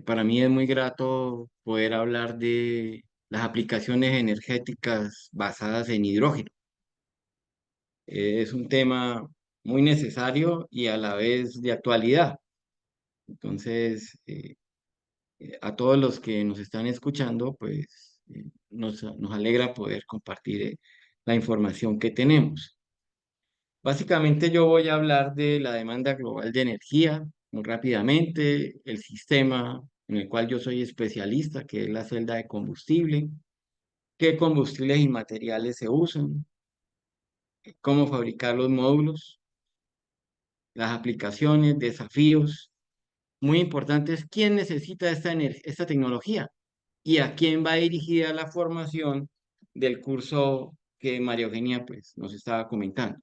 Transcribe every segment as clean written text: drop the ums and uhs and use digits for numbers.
Para mí es muy grato poder hablar de las aplicaciones energéticas basadas en hidrógeno. Es un tema muy necesario y a la vez de actualidad. Entonces, a todos los que nos están escuchando, pues nos alegra poder compartir la información que tenemos. Básicamente yo voy a hablar de la demanda global de energía muy rápidamente, el sistema en el cual yo soy especialista, que es la celda de combustible, qué combustibles y materiales se usan, cómo fabricar los módulos, las aplicaciones, desafíos. Muy importante es quién necesita esta tecnología y a quién va dirigida la formación del curso que María Eugenia pues, nos estaba comentando.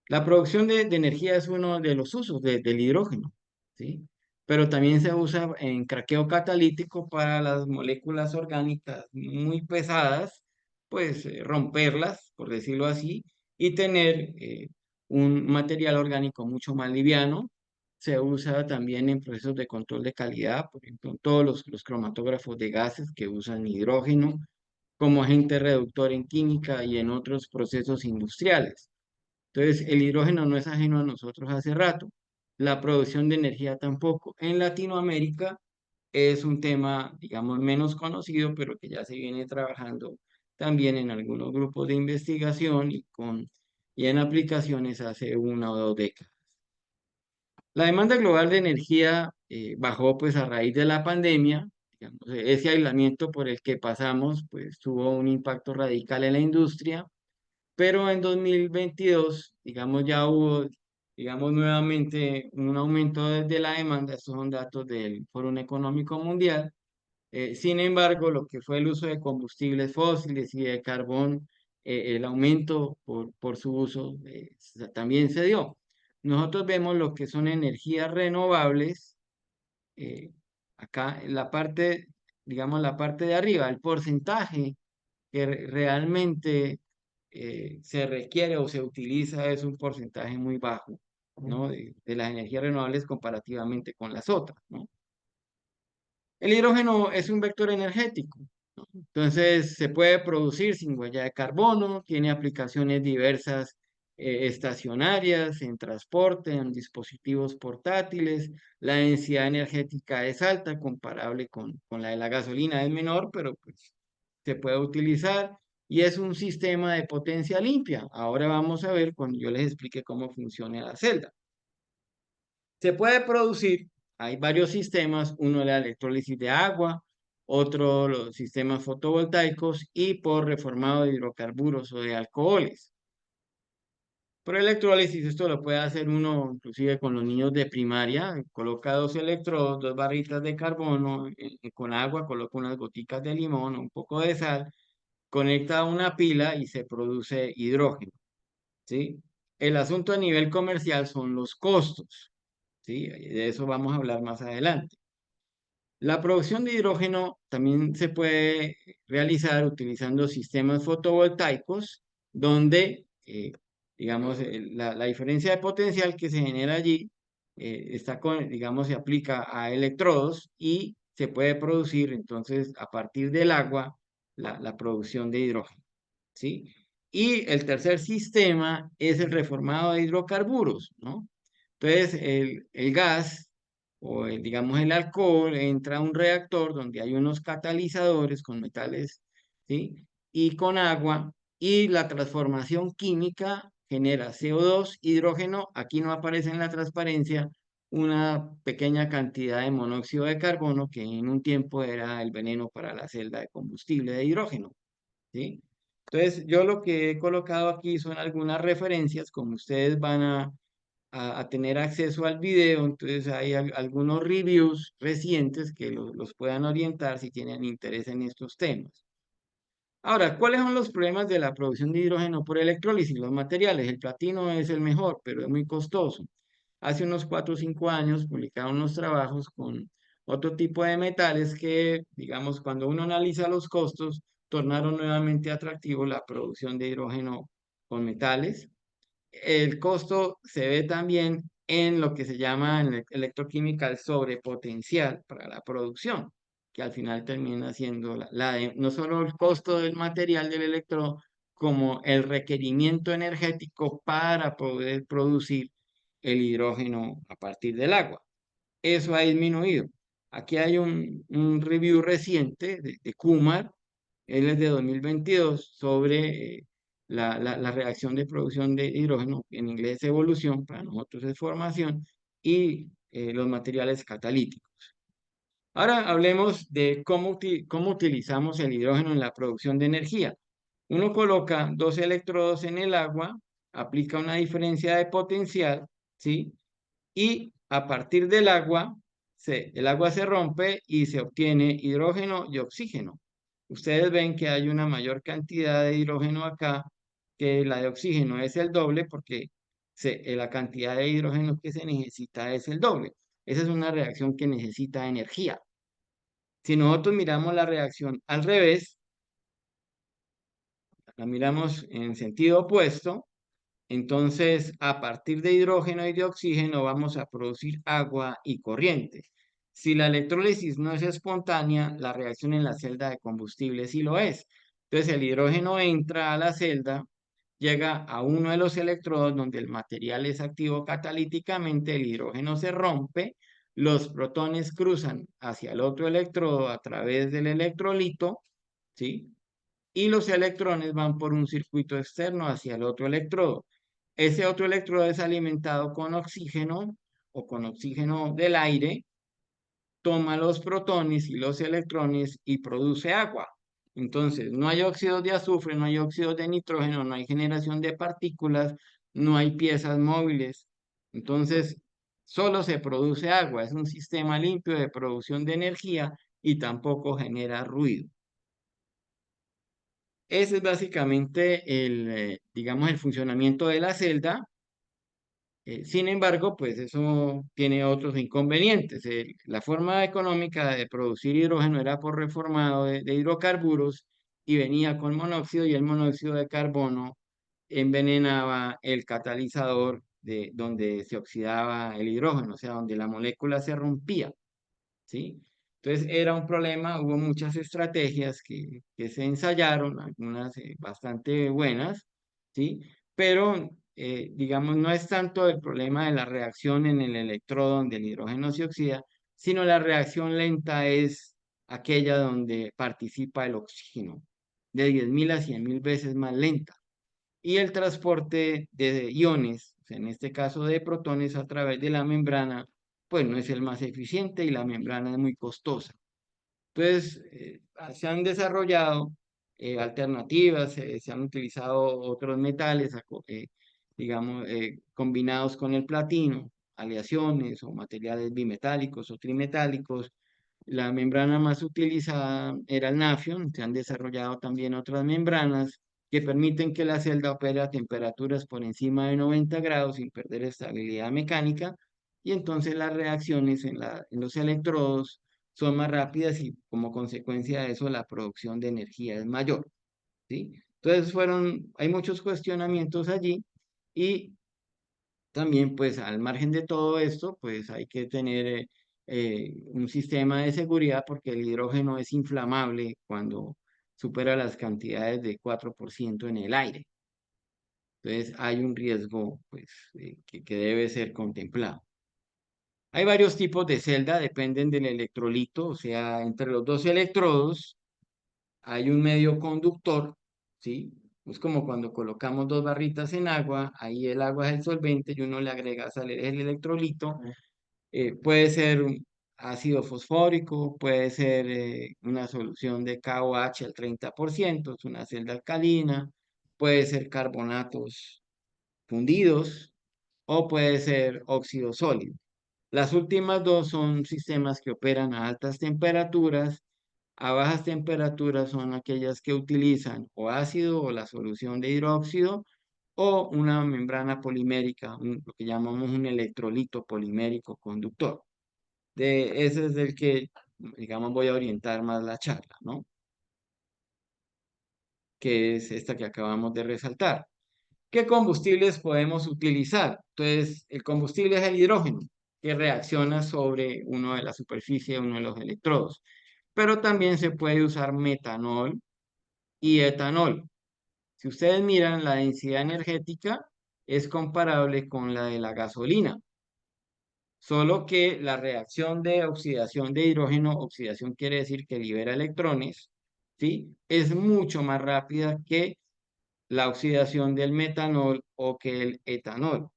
La producción de energía es uno de los usos del hidrógeno, ¿sí? Pero también se usa en craqueo catalítico para las moléculas orgánicas muy pesadas, pues romperlas, por decirlo así, y tener un material orgánico mucho más liviano. Se usa también en procesos de control de calidad, por ejemplo, en todos los cromatógrafos de gases que usan hidrógeno como agente reductor en química y en otros procesos industriales. Entonces, el hidrógeno no es ajeno a nosotros hace rato. La producción de energía tampoco. En Latinoamérica es un tema, digamos, menos conocido, pero que ya se viene trabajando también en algunos grupos de investigación y en aplicaciones hace 1 o 2 décadas. La demanda global de energía bajó pues a raíz de la pandemia. Digamos, ese aislamiento por el que pasamos pues tuvo un impacto radical en la industria, pero en 2022, digamos, ya hubo, digamos, nuevamente un aumento de la demanda. Estos son datos del Foro Económico Mundial. Sin embargo, lo que fue el uso de combustibles fósiles y de carbón, el aumento por su uso también se dio. Nosotros vemos lo que son energías renovables, eh, acá en la parte, digamos, la parte de arriba, el porcentaje que realmente se requiere o se utiliza es un porcentaje muy bajo, ¿no? De las energías renovables comparativamente con las otras, ¿no? El hidrógeno es un vector energético, ¿no? Entonces se puede producir sin huella de carbono, tiene aplicaciones diversas estacionarias, en transporte, en dispositivos portátiles. La densidad energética es alta, comparable con la de la gasolina, es menor, pero pues se puede utilizar y es un sistema de potencia limpia. Ahora vamos a ver cuando yo les explique cómo funciona la celda. Se puede producir, hay varios sistemas, uno la electrólisis de agua, otro los sistemas fotovoltaicos y por reformado de hidrocarburos o de alcoholes. Por electrólisis esto lo puede hacer uno inclusive con los niños de primaria, coloca 2 electrodos, 2 barritas de carbono con agua, coloca unas goticas de limón, un poco de sal, conecta a una pila y se produce hidrógeno, ¿sí? El asunto a nivel comercial son los costos, ¿sí? De eso vamos a hablar más adelante. La producción de hidrógeno también se puede realizar utilizando sistemas fotovoltaicos donde, digamos, la diferencia de potencial que se genera allí digamos, se aplica a electrodos y se puede producir entonces a partir del agua la producción de hidrógeno, ¿sí? Y el tercer sistema es el reformado de hidrocarburos, ¿no? Entonces, el gas o digamos el alcohol entra a un reactor donde hay unos catalizadores con metales, ¿sí? Y con agua, y la transformación química genera CO2, hidrógeno. Aquí no aparece en la transparencia una pequeña cantidad de monóxido de carbono que en un tiempo era el veneno para la celda de combustible de hidrógeno, ¿sí? Entonces, yo lo que he colocado aquí son algunas referencias, como ustedes van a tener acceso al video, entonces hay algunos reviews recientes que los puedan orientar si tienen interés en estos temas. Ahora, ¿cuáles son los problemas de la producción de hidrógeno por electrólisis? Los materiales, el platino es el mejor, pero es muy costoso. Hace unos 4 o 5 años publicaron unos trabajos con otro tipo de metales que, digamos, cuando uno analiza los costos, tornaron nuevamente atractivo la producción de hidrógeno con metales. El costo se ve también en lo que se llama en electroquímica el sobrepotencial para la producción, que al final termina siendo no solo el costo del material del electrodo, como el requerimiento energético para poder producir el hidrógeno a partir del agua. Eso ha disminuido. Aquí hay un review reciente de Kumar, él es de 2022, sobre la reacción de producción de hidrógeno, en inglés es evolución, para nosotros es formación, y los materiales catalíticos. Ahora hablemos de cómo utilizamos el hidrógeno en la producción de energía. Uno coloca dos electrodos en el agua, aplica una diferencia de potencial, ¿sí? Y a partir del agua, el agua se rompe y se obtiene hidrógeno y oxígeno. Ustedes ven que hay una mayor cantidad de hidrógeno acá que la de oxígeno, es el doble porque la cantidad de hidrógeno que se necesita es el doble. Esa es una reacción que necesita energía. Si nosotros miramos la reacción al revés, la miramos en sentido opuesto, entonces, a partir de hidrógeno y de oxígeno vamos a producir agua y corriente. Si la electrólisis no es espontánea, la reacción en la celda de combustible sí lo es. Entonces, el hidrógeno entra a la celda, llega a uno de los electrodos donde el material es activo catalíticamente, el hidrógeno se rompe, los protones cruzan hacia el otro electrodo a través del electrolito, ¿sí? Y los electrones van por un circuito externo hacia el otro electrodo. Ese otro electrodo es alimentado con oxígeno o con oxígeno del aire, toma los protones y los electrones y produce agua. Entonces, no hay óxidos de azufre, no hay óxidos de nitrógeno, no hay generación de partículas, no hay piezas móviles. Entonces, solo se produce agua. Es un sistema limpio de producción de energía y tampoco genera ruido. Ese es básicamente digamos, el funcionamiento de la celda. Sin embargo, pues eso tiene otros inconvenientes. La forma económica de producir hidrógeno era por reformado de hidrocarburos y venía con monóxido y el monóxido de carbono envenenaba el catalizador de donde se oxidaba el hidrógeno, o sea, donde la molécula se rompía. ¿Sí? Entonces era un problema, hubo muchas estrategias que se ensayaron, algunas bastante buenas, ¿sí? Pero, digamos, no es tanto el problema de la reacción en el electrodo donde el hidrógeno se oxida, sino la reacción lenta es aquella donde participa el oxígeno, de 10.000 a 100.000 veces más lenta. Y el transporte de iones, o sea, en este caso de protones a través de la membrana, pues no es el más eficiente y la membrana es muy costosa. Entonces, se han desarrollado alternativas, se han utilizado otros metales, digamos, combinados con el platino, aleaciones o materiales bimetálicos o trimetálicos. La membrana más utilizada era el Nafion. Se han desarrollado también otras membranas que permiten que la celda opere a temperaturas por encima de 90 grados sin perder estabilidad mecánica, y entonces las reacciones en los electrodos son más rápidas y como consecuencia de eso la producción de energía es mayor, ¿sí? Entonces hay muchos cuestionamientos allí y también, pues, al margen de todo esto, pues hay que tener un sistema de seguridad porque el hidrógeno es inflamable cuando supera las cantidades de 4% en el aire. Entonces, hay un riesgo, pues, que debe ser contemplado. Hay varios tipos de celda, dependen del electrolito, o sea, entre los dos electrodos hay un medio conductor, ¿sí? Es como cuando colocamos dos barritas en agua, ahí el agua es el solvente y uno le agrega sal, el electrolito. Puede ser un ácido fosfórico, puede ser una solución de KOH al 30%, es una celda alcalina, puede ser carbonatos fundidos o puede ser óxido sólido. Las últimas dos son sistemas que operan a altas temperaturas. A bajas temperaturas son aquellas que utilizan o ácido o la solución de hidróxido o una membrana polimérica, lo que llamamos un electrolito polimérico conductor. Ese es el que, digamos, voy a orientar más la charla, ¿no? Que es esta que acabamos de resaltar. ¿Qué combustibles podemos utilizar? Entonces, el combustible es el hidrógeno, que reacciona sobre uno de la superficie de uno de los electrodos. Pero también se puede usar metanol y etanol. Si ustedes miran, la densidad energética es comparable con la de la gasolina, solo que la reacción de oxidación de hidrógeno, oxidación quiere decir que libera electrones, ¿sí? Es mucho más rápida que la oxidación del metanol o que el etanol.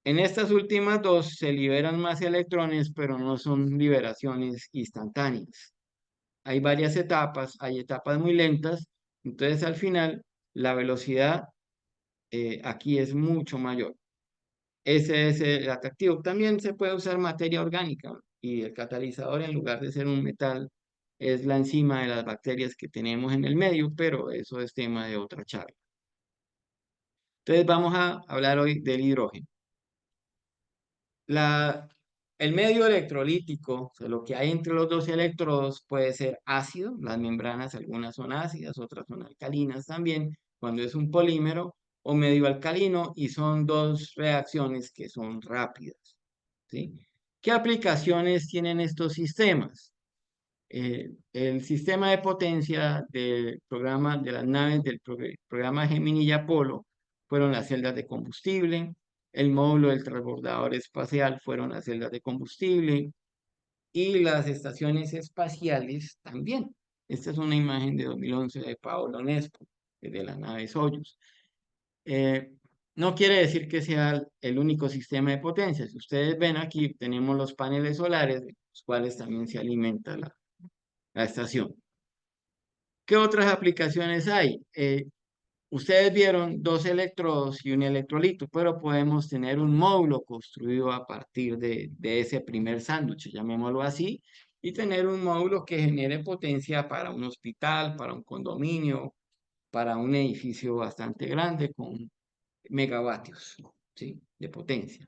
En estas últimas dos se liberan más electrones, pero no son liberaciones instantáneas. Hay varias etapas, hay etapas muy lentas, entonces al final la velocidad aquí es mucho mayor. Ese es el atractivo. También se puede usar materia orgánica y el catalizador en lugar de ser un metal es la enzima de las bacterias que tenemos en el medio, pero eso es tema de otra charla. Entonces vamos a hablar hoy del hidrógeno. La, el medio electrolítico, o sea, lo que hay entre los dos electrodos puede ser ácido, las membranas algunas son ácidas, otras son alcalinas también, cuando es un polímero, o medio alcalino y son dos reacciones que son rápidas, ¿sí? ¿Qué aplicaciones tienen estos sistemas? El sistema de potencia del programa de las naves del programa Gemini y Apolo fueron las celdas de combustible, el módulo del transbordador espacial fueron las celdas de combustible y las estaciones espaciales también. Esta es una imagen de 2011 de Paolo Nespo, de la nave Soyuz. Eh, no quiere decir que sea el único sistema de potencia. Si ustedes ven aquí, tenemos los paneles solares, de los cuales también se alimenta la estación. ¿Qué otras aplicaciones hay? Ustedes vieron dos electrodos y un electrolito, pero podemos tener un módulo construido a partir de ese primer sándwich, llamémoslo así, y tener un módulo que genere potencia para un hospital, para un condominio, para un edificio bastante grande con megavatios, ¿sí? De potencia,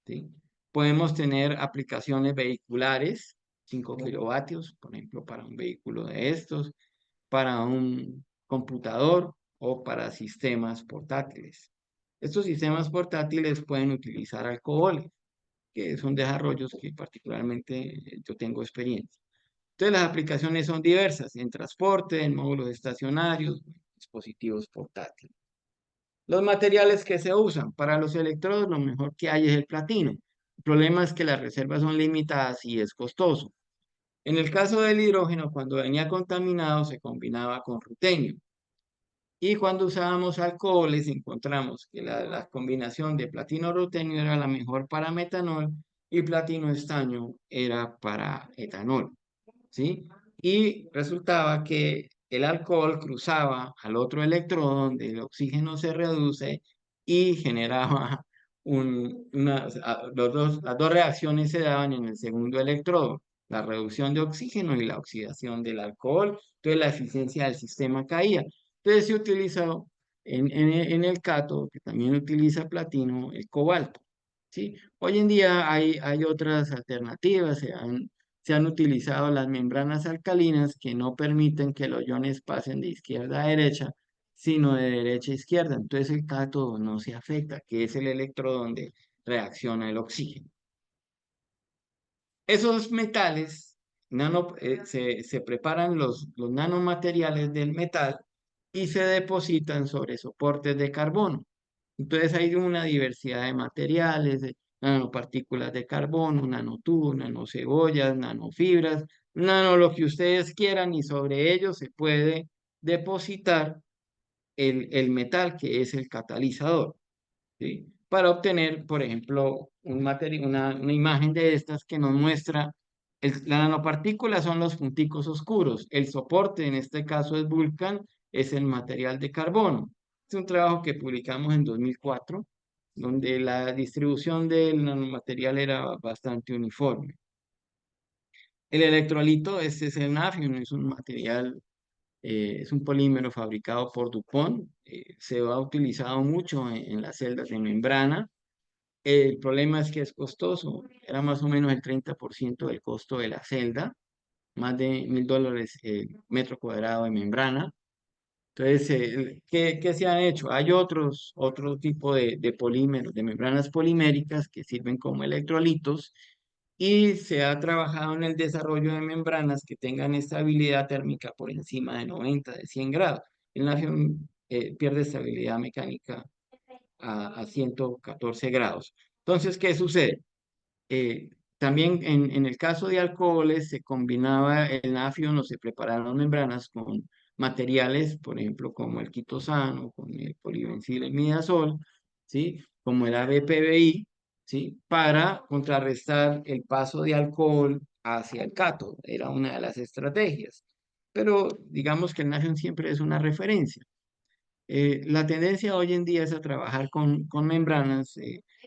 ¿sí? Podemos tener aplicaciones vehiculares, 5 kilovatios, por ejemplo, para un vehículo de estos, para un computador o para sistemas portátiles. Estos sistemas portátiles pueden utilizar alcoholes, que son desarrollos que particularmente yo tengo experiencia. Entonces las aplicaciones son diversas, en transporte, en módulos estacionarios, dispositivos portátiles. Los materiales que se usan para los electrodos, lo mejor que hay es el platino. El problema es que las reservas son limitadas y es costoso. En el caso del hidrógeno, cuando venía contaminado, se combinaba con rutenio. Y cuando usábamos alcoholes, encontramos que la combinación de platino-rutenio era la mejor para metanol y platino-estaño era para etanol, ¿sí? Y resultaba que el alcohol cruzaba al otro electrodo donde el oxígeno se reduce y generaba las dos reacciones se daban en el segundo electrodo, la reducción de oxígeno y la oxidación del alcohol, entonces la eficiencia del sistema caía. Entonces se utilizó en el cátodo, que también utiliza platino, el cobalto, ¿sí? Hoy en día hay otras alternativas, se han utilizado las membranas alcalinas que no permiten que los iones pasen de izquierda a derecha, sino de derecha a izquierda. Entonces el cátodo no se afecta, que es el electrodo donde reacciona el oxígeno. Esos metales, se preparan los nanomateriales del metal y se depositan sobre soportes de carbono. Entonces hay una diversidad de materiales, de nanopartículas de carbono, nanotubos, nanocebollas, nanofibras, nano lo que ustedes quieran y sobre ellos se puede depositar el metal que es el catalizador, ¿sí? Para obtener, por ejemplo, una imagen de estas que nos muestra, la nanopartícula son los punticos oscuros, el soporte en este caso es Vulcan, es el material de carbono. Es un trabajo que publicamos en 2004, donde la distribución del nanomaterial era bastante uniforme. El electrolito, este es el nafium, es un material, es un polímero fabricado por DuPont, se ha utilizado mucho en las celdas de membrana. El problema es que es costoso, era más o menos el 30% del costo de la celda, más de $1.000 el metro cuadrado de membrana. Entonces, ¿qué se han hecho? Hay otro tipo de polímeros, de membranas poliméricas que sirven como electrolitos y se ha trabajado en el desarrollo de membranas que tengan estabilidad térmica por encima de 90, de 100 grados. El nafion pierde estabilidad mecánica a 114 grados. Entonces, ¿qué sucede? Eh, También en el caso de alcoholes se combinaba el nafion o se prepararon membranas con materiales, por ejemplo, como el quitosano, con el polibenzilimidazol, ¿sí? Como el ABPBI, ¿sí? Para contrarrestar el paso de alcohol hacia el cátodo. Era una de las estrategias. Pero digamos que el nafion siempre es una referencia. La tendencia hoy en día es a trabajar con membranas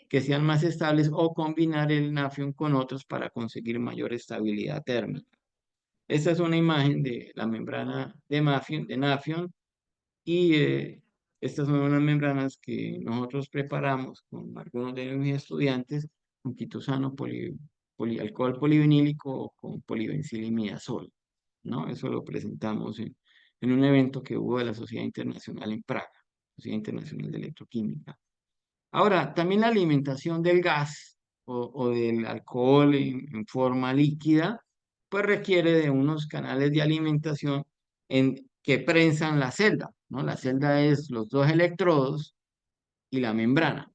que sean más estables o combinar el nafion con otros para conseguir mayor estabilidad térmica. Esta es una imagen de la membrana de nafion y estas son unas membranas que nosotros preparamos con algunos de mis estudiantes con quitosano, polialcohol polivinílico o con polibenzilimidazol, ¿no? Eso lo presentamos en un evento que hubo de la Sociedad Internacional en Praga, Sociedad Internacional de Electroquímica. Ahora, también la alimentación del gas o del alcohol en forma líquida, pues requiere de unos canales de alimentación que prensan la celda, ¿no? La celda es los dos electrodos y la membrana.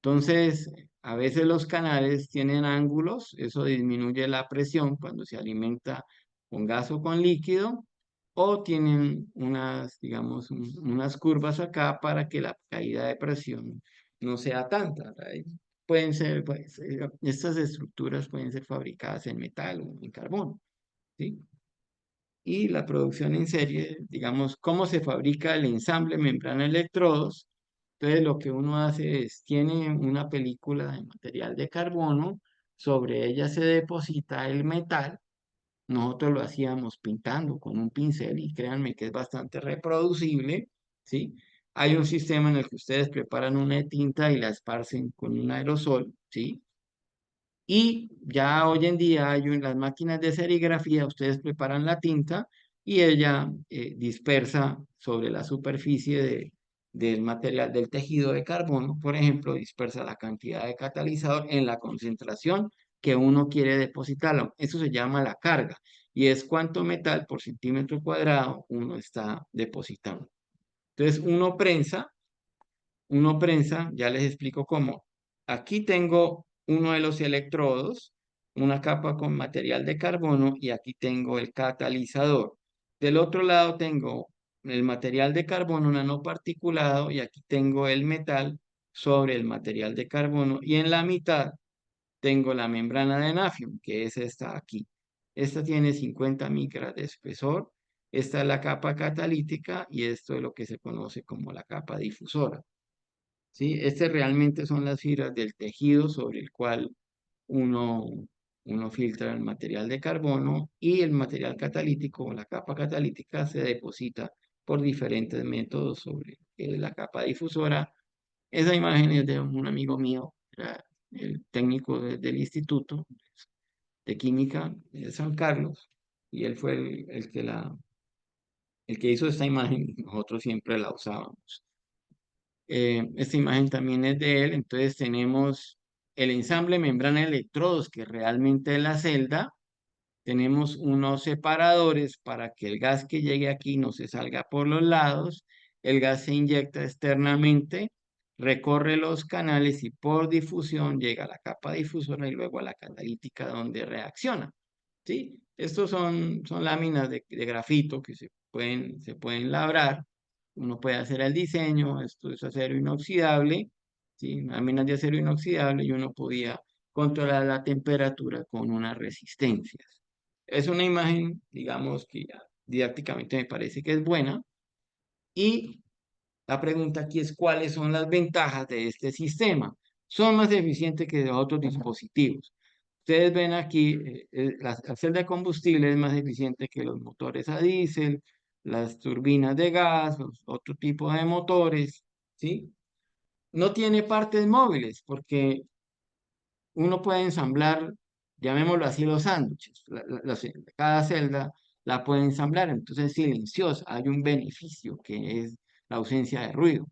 Entonces, a veces los canales tienen ángulos, eso disminuye la presión cuando se alimenta con gas o con líquido, o tienen unas, digamos, unas curvas acá para que la caída de presión no sea tanta. Pueden ser, pues, estas estructuras pueden ser fabricadas en metal o en carbón, ¿sí? Y la producción en serie, digamos, cómo se fabrica el ensamble membrana electrodos. Entonces, lo que uno hace es, tiene una película de material de carbono, sobre ella se deposita el metal. Nosotros lo hacíamos pintando con un pincel y créanme que es bastante reproducible, ¿sí? Hay un sistema en el que ustedes preparan una tinta y la esparcen con un aerosol, ¿sí? Y ya hoy en día hay las máquinas de serigrafía, ustedes preparan la tinta y ella dispersa sobre la superficie del material, del tejido de carbono, por ejemplo, dispersa la cantidad de catalizador en la concentración que uno quiere depositarlo. Eso se llama la carga y es cuánto metal por centímetro cuadrado uno está depositando. Entonces uno prensa, ya les explico cómo. Aquí tengo uno de los electrodos, una capa con material de carbono y aquí tengo el catalizador. Del otro lado tengo el material de carbono nanoparticulado y aquí tengo el metal sobre el material de carbono y en la mitad tengo la membrana de nafium, que es esta aquí. Esta tiene 50 micras de espesor. Esta es la capa catalítica y esto es lo que se conoce como la capa difusora. ¿Sí? Estas realmente son las fibras del tejido sobre el cual uno, uno filtra el material de carbono y el material catalítico o la capa catalítica se deposita por diferentes métodos sobre la capa difusora. Esa imagen es de un amigo mío, era el técnico del Instituto de Química de San Carlos, y él fue el que hizo esta imagen y nosotros siempre la usábamos. Esta imagen también es de él, entonces tenemos el ensamble membrana de electrodos, que realmente es la celda. Tenemos unos separadores para que el gas que llegue aquí no se salga por los lados. El gas se inyecta externamente, recorre los canales y por difusión llega a la capa difusora y luego a la catalítica donde reacciona. ¿Sí? Estos son láminas de grafito que se pueden labrar. Uno puede hacer el diseño, esto es acero inoxidable, ¿sí? Láminas de acero inoxidable y uno podía controlar la temperatura con unas resistencias. Es una imagen, digamos, que ya didácticamente me parece que es buena. Y la pregunta aquí es, ¿cuáles son las ventajas de este sistema? Son más eficientes que de otros dispositivos. Ustedes ven aquí, la celda de combustible es más eficiente que los motores a diésel, las turbinas de gas, los otro tipo de motores, ¿sí? No tiene partes móviles porque uno puede ensamblar, llamémoslo así, los sándwiches. Cada celda la puede ensamblar. Entonces es silenciosa. Hay un beneficio que es la ausencia de ruido.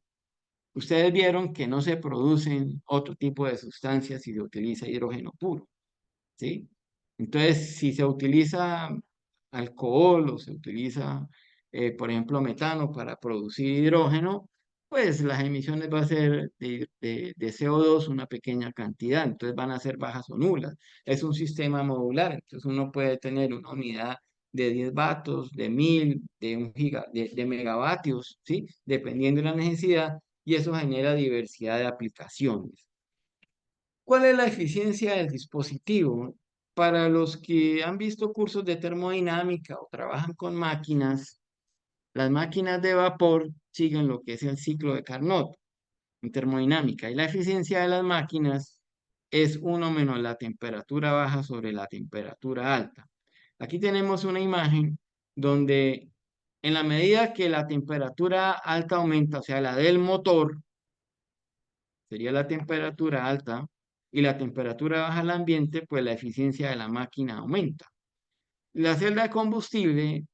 Ustedes vieron que no se producen otro tipo de sustancias si se utiliza hidrógeno puro, ¿sí? Entonces, si se utiliza alcohol o se utiliza, por ejemplo, metano para producir hidrógeno, pues las emisiones van a ser de CO2 una pequeña cantidad, entonces van a ser bajas o nulas. Es un sistema modular, entonces uno puede tener una unidad de 10 vatios, de 1000, de 1 giga, de megavatios, ¿sí? Dependiendo de la necesidad, y eso genera diversidad de aplicaciones. ¿Cuál es la eficiencia del dispositivo? Para los que han visto cursos de termodinámica o trabajan con máquinas, las máquinas de vapor siguen lo que es el ciclo de Carnot en termodinámica y la eficiencia de las máquinas es 1 menos la temperatura baja sobre la temperatura alta. Aquí tenemos una imagen donde en la medida que la temperatura alta aumenta, o sea, la del motor, sería la temperatura alta, y la temperatura baja al ambiente, pues la eficiencia de la máquina aumenta. La celda de combustible,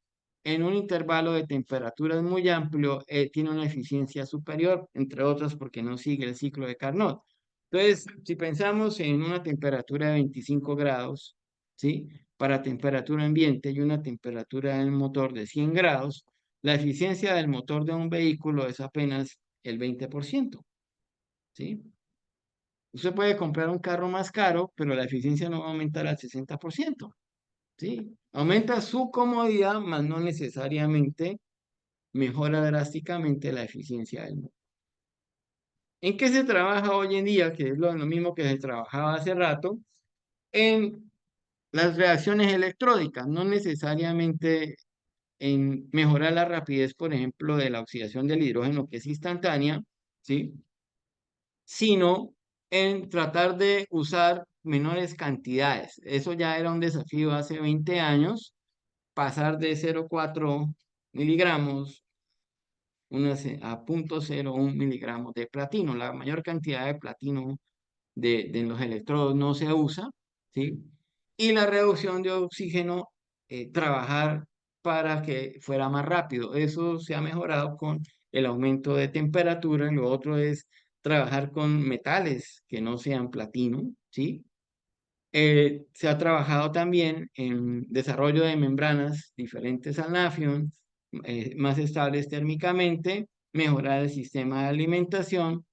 en un intervalo de temperaturas muy amplio, tiene una eficiencia superior, entre otras porque no sigue el ciclo de Carnot. Entonces, si pensamos en una temperatura de 25 grados, ¿sí? Para temperatura ambiente y una temperatura del motor de 100 grados, la eficiencia del motor de un vehículo es apenas el 20%, ¿sí? Usted puede comprar un carro más caro, pero la eficiencia no va a aumentar al 60%, ¿sí? Aumenta su comodidad, mas no necesariamente mejora drásticamente la eficiencia del motor. ¿En qué se trabaja hoy en día? Que es lo mismo que se trabajaba hace rato, en las reacciones electrónicas, no necesariamente en mejorar la rapidez, por ejemplo, de la oxidación del hidrógeno, que es instantánea, ¿sí? Sino en tratar de usar menores cantidades. Eso ya era un desafío hace 20 años, pasar de 0,4 miligramos a 0,01 miligramos de platino. La mayor cantidad de platino de los electrodos no se usa, ¿sí? Y la reducción de oxígeno, trabajar para que fuera más rápido. Eso se ha mejorado con el aumento de temperatura. Lo otro es trabajar con metales que no sean platino, ¿sí? Se ha trabajado también en desarrollo de membranas diferentes al Nafion, más estables térmicamente, mejorar el sistema de alimentación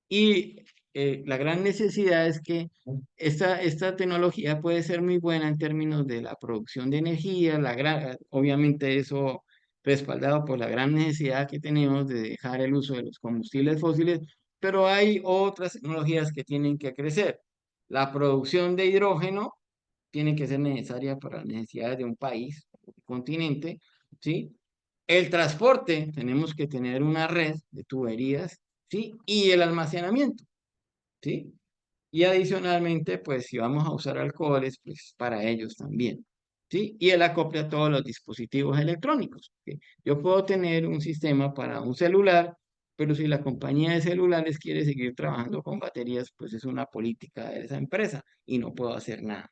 y la gran necesidad es que esta tecnología puede ser muy buena en términos de la producción de energía, obviamente eso respaldado por la gran necesidad que tenemos de dejar el uso de los combustibles fósiles, pero hay otras tecnologías que tienen que crecer. La producción de hidrógeno tiene que ser necesaria para las necesidades de un país, un continente, ¿sí? El transporte, tenemos que tener una red de tuberías, ¿sí? Y el almacenamiento, ¿sí? Y adicionalmente, pues si vamos a usar alcoholes, pues para ellos también, ¿sí? Y el acople a todos los dispositivos electrónicos. ¿Sí? Yo puedo tener un sistema para un celular, pero si la compañía de celulares quiere seguir trabajando con baterías, pues es una política de esa empresa y no puedo hacer nada.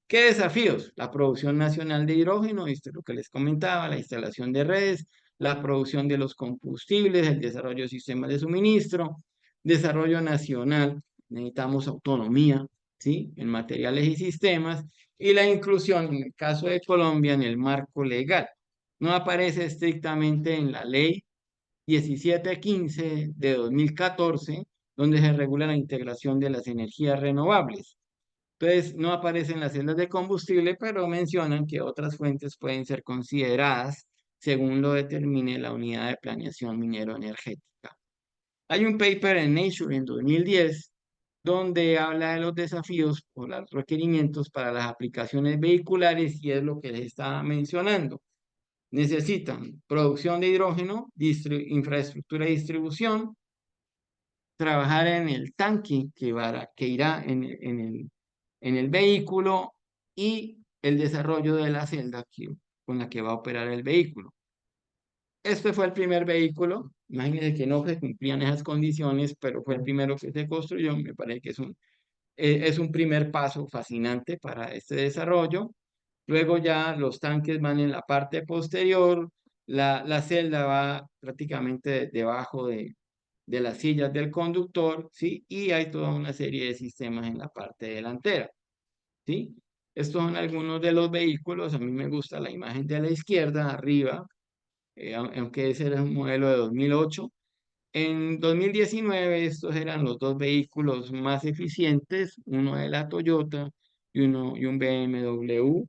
¿Qué desafíos? La producción nacional de hidrógeno, esto es lo que les comentaba, la instalación de redes, la producción de los combustibles, el desarrollo de sistemas de suministro, desarrollo nacional, necesitamos autonomía, ¿sí? En materiales y sistemas, y la inclusión, en el caso de Colombia, en el marco legal. No aparece estrictamente en la ley 1715 de 2014, donde se regula la integración de las energías renovables. Entonces, no aparecen las celdas de combustible, pero mencionan que otras fuentes pueden ser consideradas según lo determine la unidad de planeación minero-energética. Hay un paper en Nature en 2010 donde habla de los desafíos o los requerimientos para las aplicaciones vehiculares y es lo que les estaba mencionando. Necesitan producción de hidrógeno, infraestructura de distribución, trabajar en el tanque que irá en el vehículo y el desarrollo de la celda con la que va a operar el vehículo. Este fue el primer vehículo, imagínense que no se cumplían esas condiciones, pero fue el primero que se construyó, me parece que es un primer paso fascinante para este desarrollo. Luego ya los tanques van en la parte posterior, la celda va prácticamente debajo de las sillas del conductor, ¿sí? Y hay toda una serie de sistemas en la parte delantera, ¿sí? Estos son algunos de los vehículos. A mí me gusta la imagen de la izquierda, arriba, aunque ese era un modelo de 2008. En 2019 estos eran los dos vehículos más eficientes, uno de la Toyota y un BMW.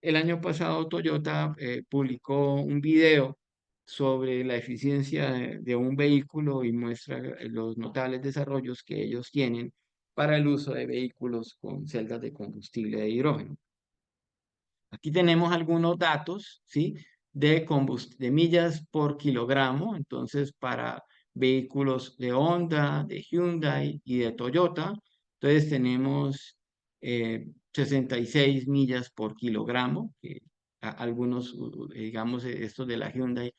El año pasado Toyota publicó un video sobre la eficiencia de un vehículo y muestra los notables desarrollos que ellos tienen para el uso de vehículos con celdas de combustible de hidrógeno. Aquí tenemos algunos datos, ¿sí? De millas por kilogramo. Entonces, para vehículos de Honda, de Hyundai y de Toyota, entonces tenemos 66 millas por kilogramo, que algunos, digamos, estos de la Hyundai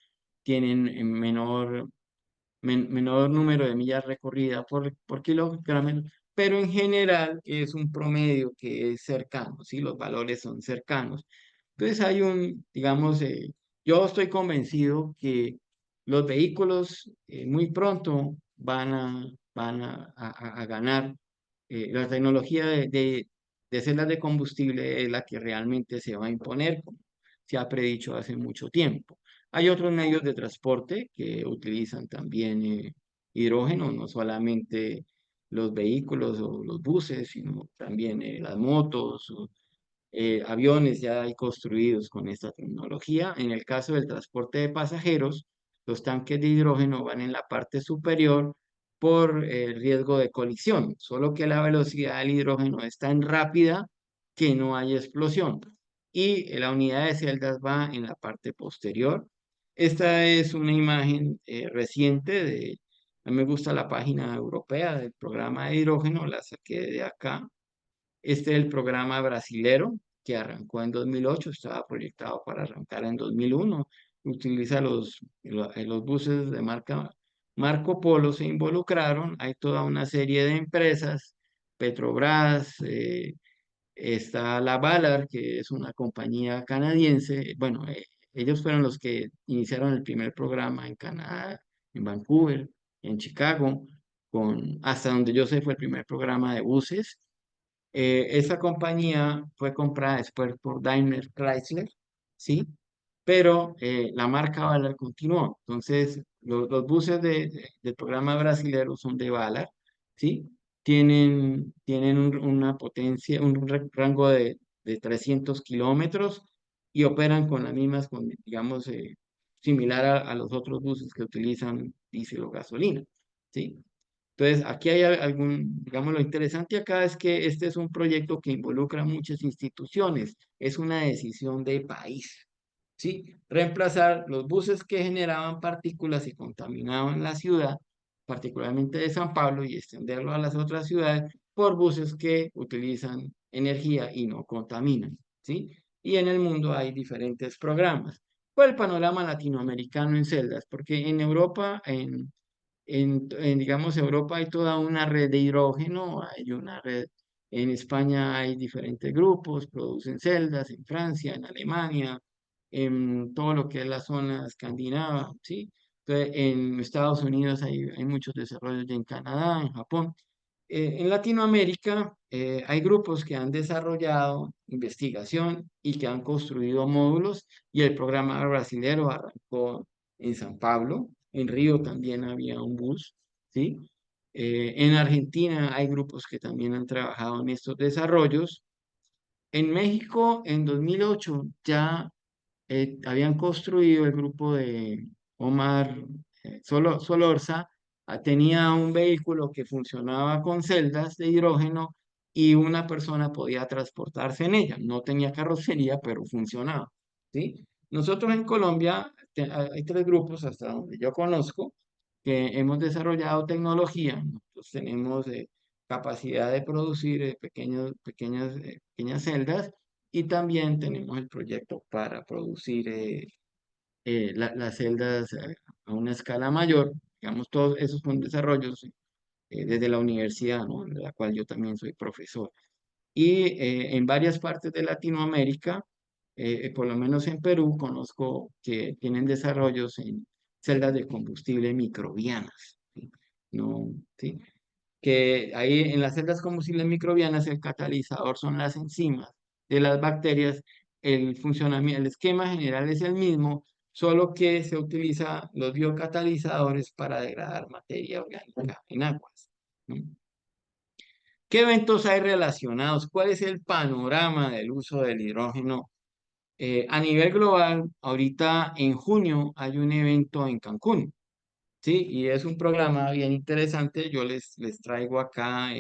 tienen menor número de millas recorridas por kilogramo, pero en general es un promedio que es cercano, ¿sí? Los valores son cercanos. Entonces hay digamos, yo estoy convencido que los vehículos muy pronto van a ganar. La tecnología de celdas de combustible es la que realmente se va a imponer, como se ha predicho hace mucho tiempo. Hay otros medios de transporte que utilizan también hidrógeno, no solamente los vehículos o los buses, sino también las motos, aviones ya hay construidos con esta tecnología. En el caso del transporte de pasajeros, los tanques de hidrógeno van en la parte superior por riesgo de colisión, solo que la velocidad del hidrógeno es tan rápida que no hay explosión. Y la unidad de celdas va en la parte posterior. Esta es una imagen reciente a mí me gusta la página europea del programa de hidrógeno, la saqué de acá. Este es el programa brasilero que arrancó en 2008, estaba proyectado para arrancar en 2001. Utiliza los buses de marca Marco Polo, se involucraron. Hay toda una serie de empresas, Petrobras, está la Ballard, que es una compañía canadiense. Bueno, ellos fueron los que iniciaron el primer programa en Canadá, en Vancouver, en Chicago, hasta donde yo sé fue el primer programa de buses. Esa compañía fue comprada después por Daimler Chrysler, ¿sí? Pero la marca Ballard continuó. Entonces, los buses del programa brasilero son de Ballard, ¿sí? Tienen una potencia, rango de 300 kilómetros y operan con las mismas, digamos, similar a los otros buses que utilizan diésel o gasolina, ¿sí? Entonces, aquí hay digamos, lo interesante acá es que este es un proyecto que involucra muchas instituciones, es una decisión de país, ¿sí? Reemplazar los buses que generaban partículas y contaminaban la ciudad, particularmente de San Pablo, y extenderlo a las otras ciudades por buses que utilizan energía y no contaminan, ¿sí? Y en el mundo hay diferentes programas. ¿Cuál es el panorama latinoamericano en celdas? Porque en Europa, digamos, Europa hay toda una red de hidrógeno, hay una red, en España hay diferentes grupos, producen celdas, en Francia, en Alemania, en todo lo que es la zona escandinava, ¿sí? Entonces, en Estados Unidos hay muchos desarrollos ya en Canadá, en Japón. En Latinoamérica hay grupos que han desarrollado investigación y que han construido módulos y el programa brasilero arrancó en San Pablo, en Río también había un bus, ¿sí? En Argentina hay grupos que también han trabajado en estos desarrollos. En México, en 2008, ya habían construido el grupo de Omar Solorza, tenía un vehículo que funcionaba con celdas de hidrógeno y una persona podía transportarse en ella. No tenía carrocería, pero funcionaba, ¿sí? Nosotros en Colombia hay tres grupos, hasta donde yo conozco, que hemos desarrollado tecnología. Nosotros tenemos capacidad de producir pequeñas celdas y también tenemos el proyecto para producir las celdas a una escala mayor. Digamos, todos esos son desarrollos desde la universidad, ¿no? De la cual yo también soy profesor. Y en varias partes de Latinoamérica por lo menos en Perú, conozco que tienen desarrollos en celdas de combustible microbianas, ¿sí? No, ¿sí? Que ahí en las celdas combustibles microbianas el catalizador son las enzimas de las bacterias, el funcionamiento, el esquema general es el mismo, solo que se utiliza los biocatalizadores para degradar materia orgánica en aguas, ¿no? ¿Qué eventos hay relacionados? ¿Cuál es el panorama del uso del hidrógeno? A nivel global, ahorita en junio hay un evento en Cancún. Sí, y es un programa bien interesante. Yo les traigo acá,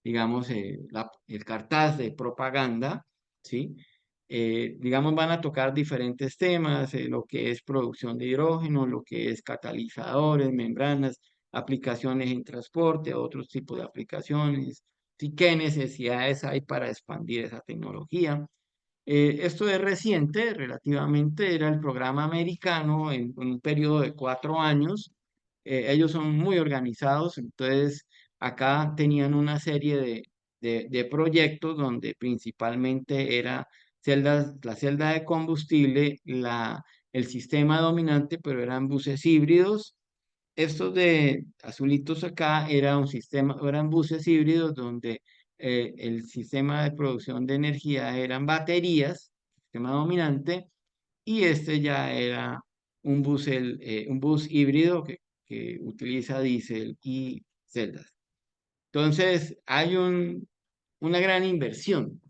digamos, el cartaz de propaganda, ¿sí? Digamos, van a tocar diferentes temas, lo que es producción de hidrógeno, lo que es catalizadores, membranas, aplicaciones en transporte, otros tipos de aplicaciones, ¿sí? ¿Qué necesidades hay para expandir esa tecnología? Esto es reciente, relativamente, era el programa americano en un periodo de 4 años. Ellos son muy organizados, entonces acá tenían una serie de proyectos donde principalmente era la celda de combustible, el sistema dominante, pero eran buses híbridos. Estos de azulitos acá eran buses híbridos donde el sistema de producción de energía eran baterías, sistema dominante, y este ya era un bus híbrido que utiliza diésel y celdas. Entonces, hay una gran inversión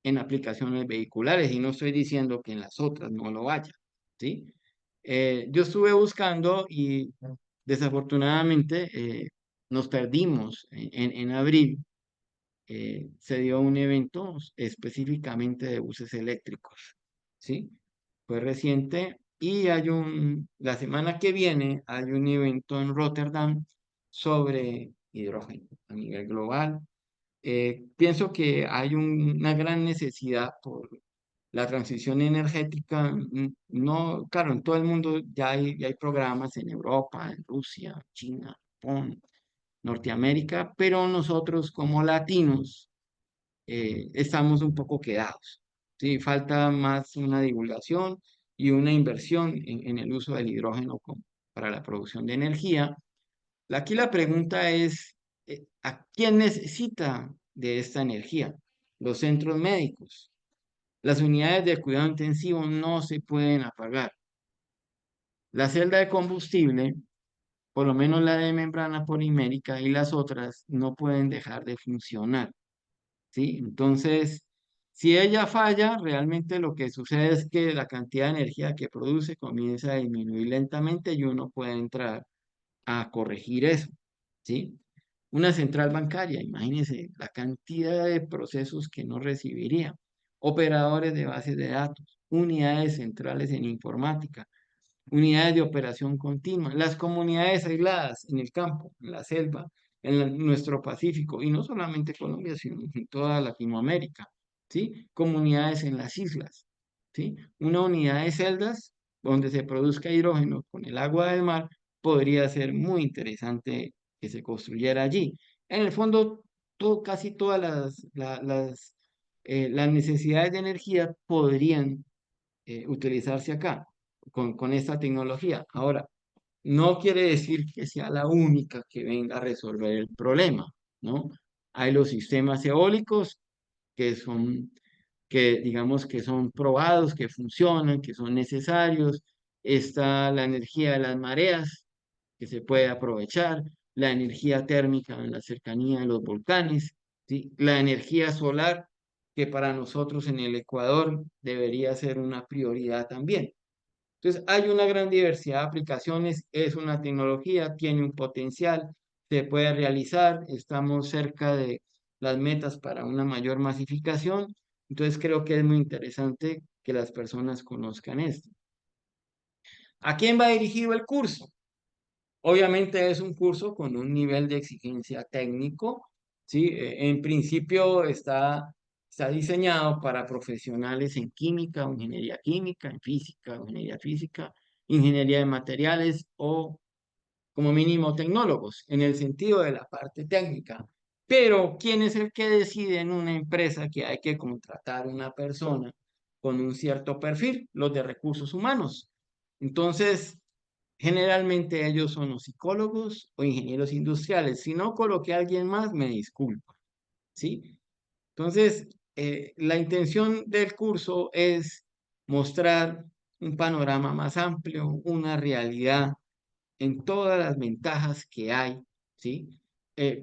en aplicaciones vehiculares y no estoy diciendo que en las otras no lo haya, ¿sí? Yo estuve buscando y desafortunadamente nos perdimos en abril. Se dio un evento específicamente de buses eléctricos, ¿sí? Fue reciente y la semana que viene hay un evento en Rotterdam sobre hidrógeno a nivel global. Pienso que hay una gran necesidad por la transición energética. No, claro, en todo el mundo ya hay programas en Europa, en Rusia, China, Japón, Norteamérica, pero nosotros como latinos estamos un poco quedados. Sí, falta más una divulgación y una inversión en el uso del hidrógeno para la producción de energía. Aquí la pregunta es, ¿a quién necesita de esta energía? Los centros médicos. Las unidades de cuidado intensivo no se pueden apagar. La celda de combustible, por lo menos la de membrana polimérica y las otras, no pueden dejar de funcionar. ¿Sí? Entonces, si ella falla, realmente lo que sucede es que la cantidad de energía que produce comienza a disminuir lentamente y uno puede entrar a corregir eso, ¿sí? Una central bancaria, imagínense la cantidad de procesos que no recibiría. Operadores de bases de datos, unidades centrales en informática, unidades de operación continua, las comunidades aisladas en el campo, en la selva, nuestro Pacífico, y no solamente Colombia, sino en toda Latinoamérica, ¿sí? Comunidades en las islas, ¿sí? Una unidad de celdas donde se produzca hidrógeno con el agua del mar podría ser muy interesante que se construyera allí. En el fondo, casi todas las necesidades de energía podrían utilizarse acá con esta tecnología. Ahora, no quiere decir que sea la única que venga a resolver el problema, ¿no? Hay los sistemas eólicos que digamos que son probados, que funcionan, que son necesarios. Está la energía de las mareas, que se puede aprovechar, la energía térmica en la cercanía de los volcanes, ¿sí? La energía solar, que para nosotros en el Ecuador debería ser una prioridad también. Entonces, hay una gran diversidad de aplicaciones, es una tecnología, tiene un potencial, se puede realizar, estamos cerca de las metas para una mayor masificación, entonces creo que es muy interesante que las personas conozcan esto. ¿A quién va dirigido el curso? Obviamente es un curso con un nivel de exigencia técnico, ¿sí? En principio está diseñado para profesionales en química o ingeniería química, en física o ingeniería física, ingeniería de materiales o como mínimo tecnólogos, en el sentido de la parte técnica. Pero, ¿quién es el que decide en una empresa que hay que contratar una persona con un cierto perfil, los de recursos humanos. Entonces, generalmente ellos son los psicólogos o ingenieros industriales. Si no coloqué a alguien más, me disculpo, ¿sí? Entonces, la intención del curso es mostrar un panorama más amplio, una realidad en todas las ventajas que hay, ¿sí?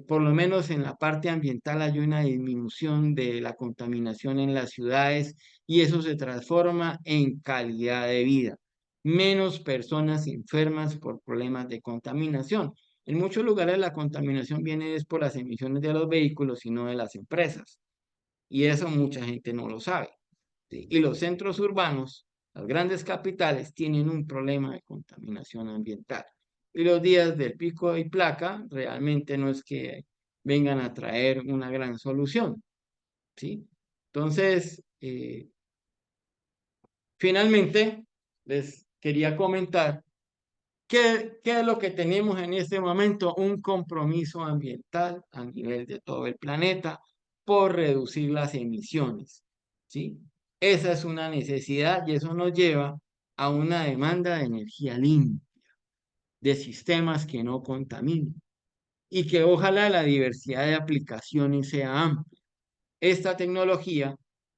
Por lo menos en la parte ambiental hay una disminución de la contaminación en las ciudades y eso se transforma en calidad de vida. Menos personas enfermas por problemas de contaminación. En muchos lugares la contaminación viene es por las emisiones de los vehículos y no de las empresas. Y eso mucha gente no lo sabe. ¿Sí? Y los centros urbanos, las grandes capitales, tienen un problema de contaminación ambiental. Y los días del pico y placa realmente no es que vengan a traer una gran solución. ¿Sí? Entonces, finalmente, les quería comentar ¿qué es lo que tenemos en este momento? Un compromiso ambiental a nivel de todo el planeta por reducir las emisiones, ¿sí? Esa es una necesidad y eso nos lleva a una demanda de energía limpia, de sistemas que no contaminen y que ojalá la diversidad de aplicaciones sea amplia. Esta tecnología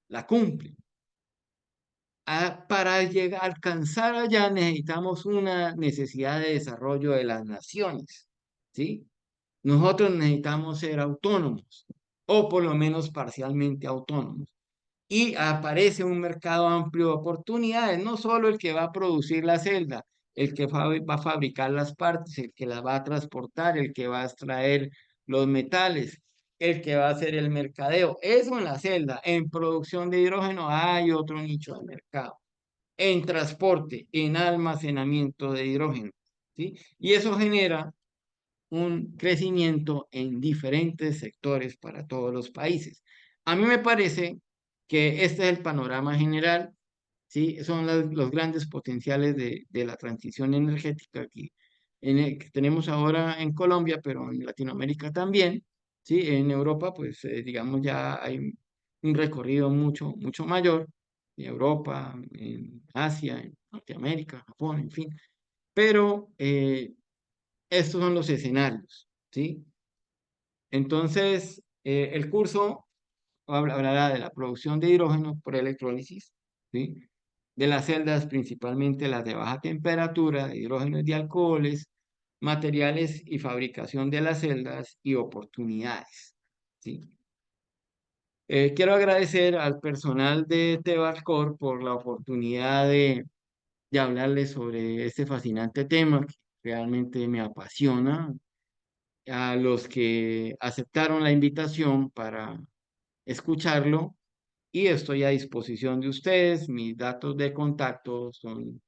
la cumple. Para llegar, alcanzar allá necesitamos una necesidad de desarrollo de las naciones, ¿sí? Nosotros necesitamos ser autónomos o por lo menos parcialmente autónomos. Y aparece un mercado amplio de oportunidades, no solo el que va a producir la celda, el que va a fabricar las partes, el que las va a transportar, el que va a extraer los metales, el que va a hacer el mercadeo. Eso en la celda. En producción de hidrógeno hay otro nicho de mercado en transporte, en almacenamiento de hidrógeno, ¿sí? Y eso genera un crecimiento en diferentes sectores para todos los países. A mí me parece que este es el panorama general, ¿sí? Son los grandes potenciales de la transición energética que tenemos ahora en Colombia, pero en Latinoamérica también, ¿sí? En Europa, pues, digamos, ya hay un recorrido mucho mayor, en Europa, en Asia, en Norteamérica, Japón, en fin. Pero estos son los escenarios, ¿sí? Entonces, el curso hablará de la producción de hidrógeno por electrólisis, ¿sí? De las celdas, principalmente las de baja temperatura, de hidrógenos y de alcoholes, materiales y fabricación de las celdas y oportunidades, ¿sí? Quiero agradecer al personal de Tevalcor por la oportunidad de hablarles sobre este fascinante tema que realmente me apasiona, a los que aceptaron la invitación para escucharlo y estoy a disposición de ustedes. Mis datos de contacto son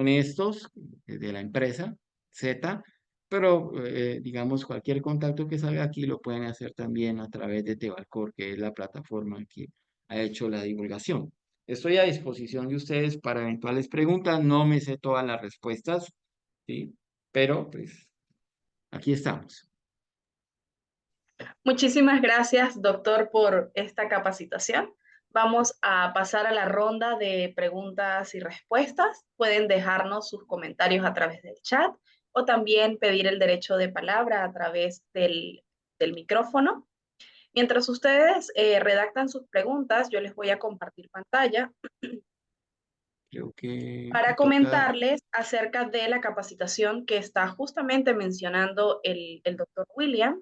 estos de la empresa Z, pero digamos cualquier contacto que salga aquí lo pueden hacer también a través de Tevalcor, que es la plataforma que ha hecho la divulgación. Estoy a disposición de ustedes para eventuales preguntas. No me sé todas las respuestas, ¿sí? Pero pues aquí estamos. Muchísimas gracias, doctor, por esta capacitación. Vamos a pasar a la ronda de preguntas y respuestas. Pueden dejarnos sus comentarios a través del chat o también pedir el derecho de palabra a través del micrófono. Mientras ustedes redactan sus preguntas, yo les voy a compartir pantalla Creo que me para toca. comentarles acerca de la capacitación que está justamente mencionando el doctor William.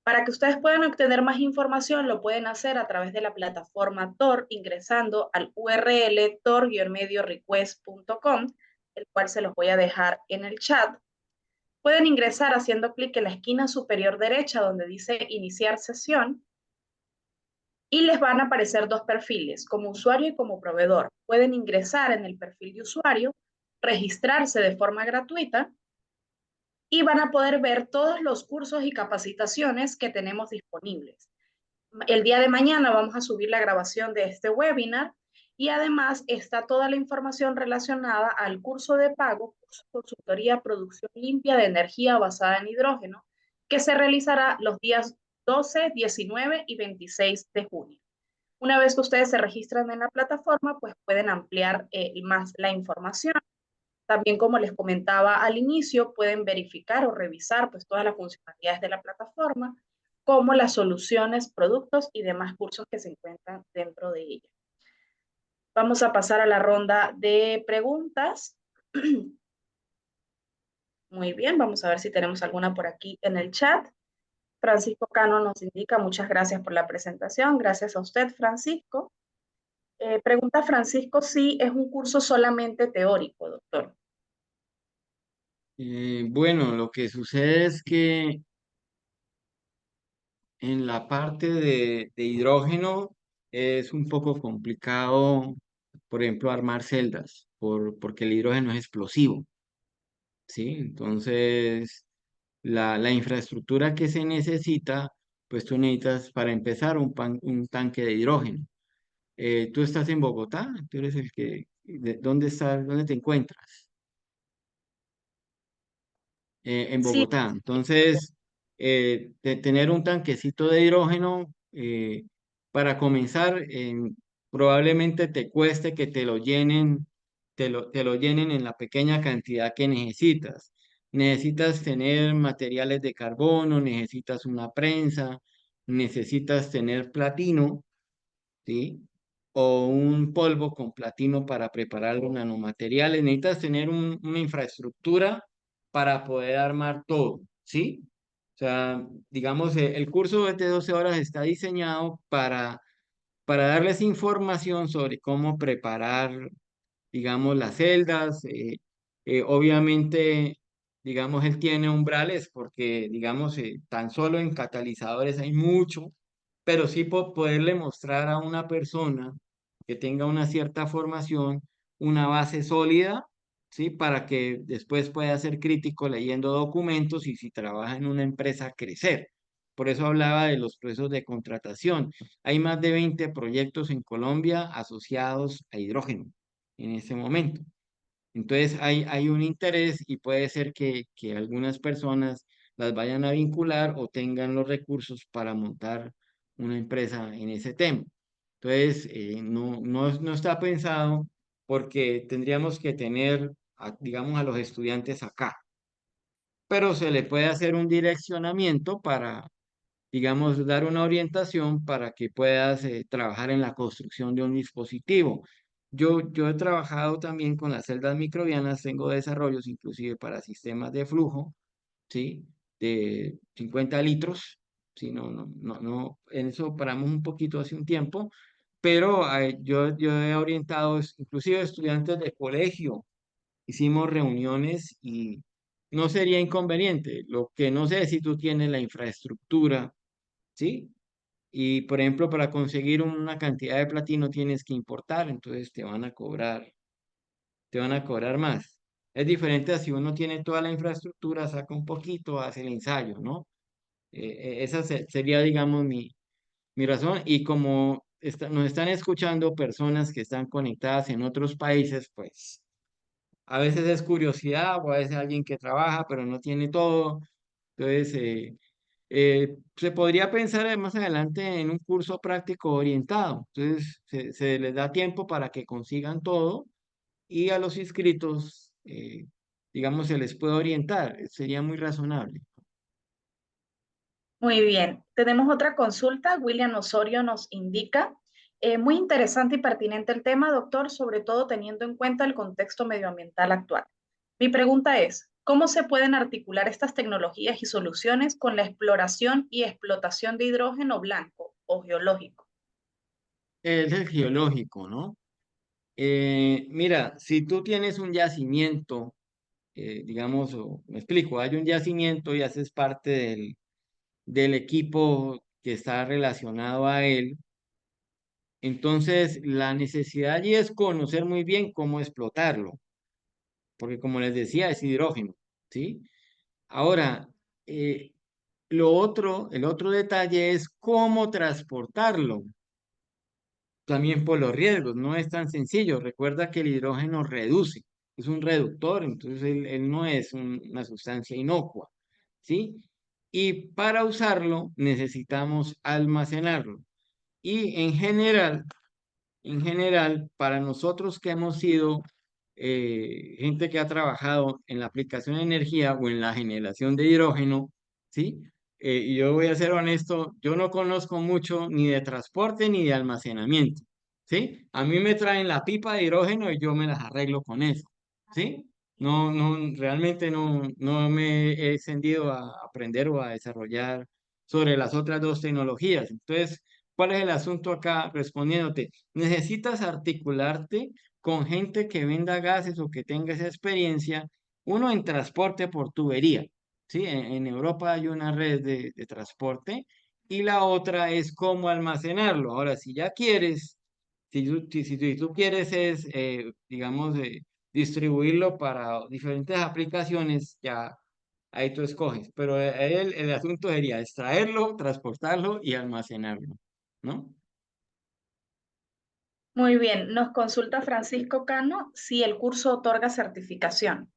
Para que ustedes puedan obtener más información, lo pueden hacer a través de la plataforma Tor, ingresando al URL tor-request.com, el cual se los voy a dejar en el chat. Pueden ingresar haciendo clic en la esquina superior derecha donde dice iniciar sesión y les van a aparecer dos perfiles, como usuario y como proveedor. Pueden ingresar en el perfil de usuario, registrarse de forma gratuita y van a poder ver todos los cursos y capacitaciones que tenemos disponibles. El día de mañana vamos a subir la grabación de este webinar y además está toda la información relacionada al curso de pago, curso de consultoría producción limpia de energía basada en hidrógeno, que se realizará los días 12, 19 y 26 de junio. Una vez que ustedes se registran en la plataforma, pues pueden ampliar más la información. También, como les comentaba al inicio, pueden verificar o revisar pues todas las funcionalidades de la plataforma, como las soluciones, productos y demás cursos que se encuentran dentro de ella. Vamos a pasar a la ronda de preguntas. Muy bien, vamos a ver si tenemos alguna por aquí en el chat. Francisco Cano nos indica, muchas gracias por la presentación. Gracias a usted, Francisco. Pregunta Francisco si es un curso solamente teórico, doctor. Bueno, lo que sucede es que en la parte de hidrógeno es un poco complicado, por ejemplo, armar celdas, porque el hidrógeno es explosivo, ¿sí? Entonces, la infraestructura que se necesita, pues tú necesitas para empezar un tanque de hidrógeno. Tú estás en Bogotá, tú eres el que, ¿dónde estás? ¿Dónde te encuentras? En Sí, Bogotá. Entonces, tener un tanquecito de hidrógeno para comenzar, probablemente te cueste que te lo llenen, te lo llenen en la pequeña cantidad que necesitas. Necesitas tener materiales de carbono, necesitas una prensa, necesitas tener platino, ¿sí? O un polvo con platino para preparar los nanomateriales. Necesitas tener una infraestructura para poder armar todo, ¿sí? O sea, digamos, el curso de 12 horas está diseñado para darles información sobre cómo preparar, digamos, las celdas. Obviamente, digamos, él tiene umbrales porque, digamos, tan solo en catalizadores hay mucho, pero sí poderle mostrar a una persona que tenga una cierta formación, una base sólida, ¿sí? Para que después pueda ser crítico leyendo documentos y si trabaja en una empresa, crecer. Por eso hablaba de los procesos de contratación. Hay más de 20 proyectos en Colombia asociados a hidrógeno en ese momento. Entonces hay un interés y puede ser que algunas personas las vayan a vincular o tengan los recursos para montar una empresa en ese tema. Entonces, no está pensado porque tendríamos que tener, digamos, a los estudiantes acá, pero se le puede hacer un direccionamiento para, digamos, dar una orientación para que puedas trabajar en la construcción de un dispositivo. Yo he trabajado también con las celdas microbianas, tengo desarrollos inclusive para sistemas de flujo, ¿sí? De 50 litros, ¿sí? En eso paramos un poquito hace un tiempo, pero yo he orientado inclusive estudiantes de colegio, hicimos reuniones y no sería inconveniente. Lo que no sé es si tú tienes la infraestructura, ¿sí? Y por ejemplo, para conseguir una cantidad de platino tienes que importar, entonces te van a cobrar más. Es diferente a si uno tiene toda la infraestructura, saca un poquito, hace el ensayo, ¿no? Esa sería, digamos, mi razón. Y como nos están escuchando personas que están conectadas en otros países, pues a veces es curiosidad o a veces alguien que trabaja pero no tiene todo. Entonces, se podría pensar más adelante en un curso práctico orientado. Entonces, se les da tiempo para que consigan todo y a los inscritos, digamos, se les puede orientar. Sería muy razonable. muy bien. Tenemos otra consulta. William Osorio nos indica, muy interesante y pertinente el tema, doctor, sobre todo teniendo en cuenta el contexto medioambiental actual. Mi pregunta es, ¿cómo se pueden articular estas tecnologías y soluciones con la exploración y explotación de hidrógeno blanco o geológico? Es el geológico, ¿no? Mira, si tú tienes un yacimiento, digamos, me explico, hay un yacimiento y haces parte del equipo que está relacionado a él. Entonces, la necesidad allí es conocer muy bien cómo explotarlo, porque como les decía, es hidrógeno, ¿sí? Ahora, eh, el otro detalle es cómo transportarlo, también por los riesgos, no es tan sencillo. Recuerda que el hidrógeno reduce, es un reductor, entonces él no es una sustancia inocua, ¿sí? Y para usarlo necesitamos almacenarlo. Y en general, para nosotros que hemos sido gente que ha trabajado en la aplicación de energía o en la generación de hidrógeno, ¿sí? Y yo voy a ser honesto, yo no conozco mucho ni de transporte ni de almacenamiento, ¿sí? A mí me traen la pipa de hidrógeno y yo me las arreglo con eso, ¿sí? No, no, realmente no me he encendido a aprender o a desarrollar sobre las otras dos tecnologías. Entonces, ¿cuál es el asunto acá? Respondiéndote, necesitas articularte con gente que venda gases o que tenga esa experiencia, uno en transporte por tubería, ¿sí? En Europa hay una red de transporte y la otra es cómo almacenarlo. Ahora, si ya quieres, si tú quieres es, digamos, distribuirlo para diferentes aplicaciones, ya ahí tú escoges, pero ahí el asunto sería extraerlo, transportarlo y almacenarlo, ¿no? Muy bien, nos consulta Francisco Cano si el curso otorga certificación.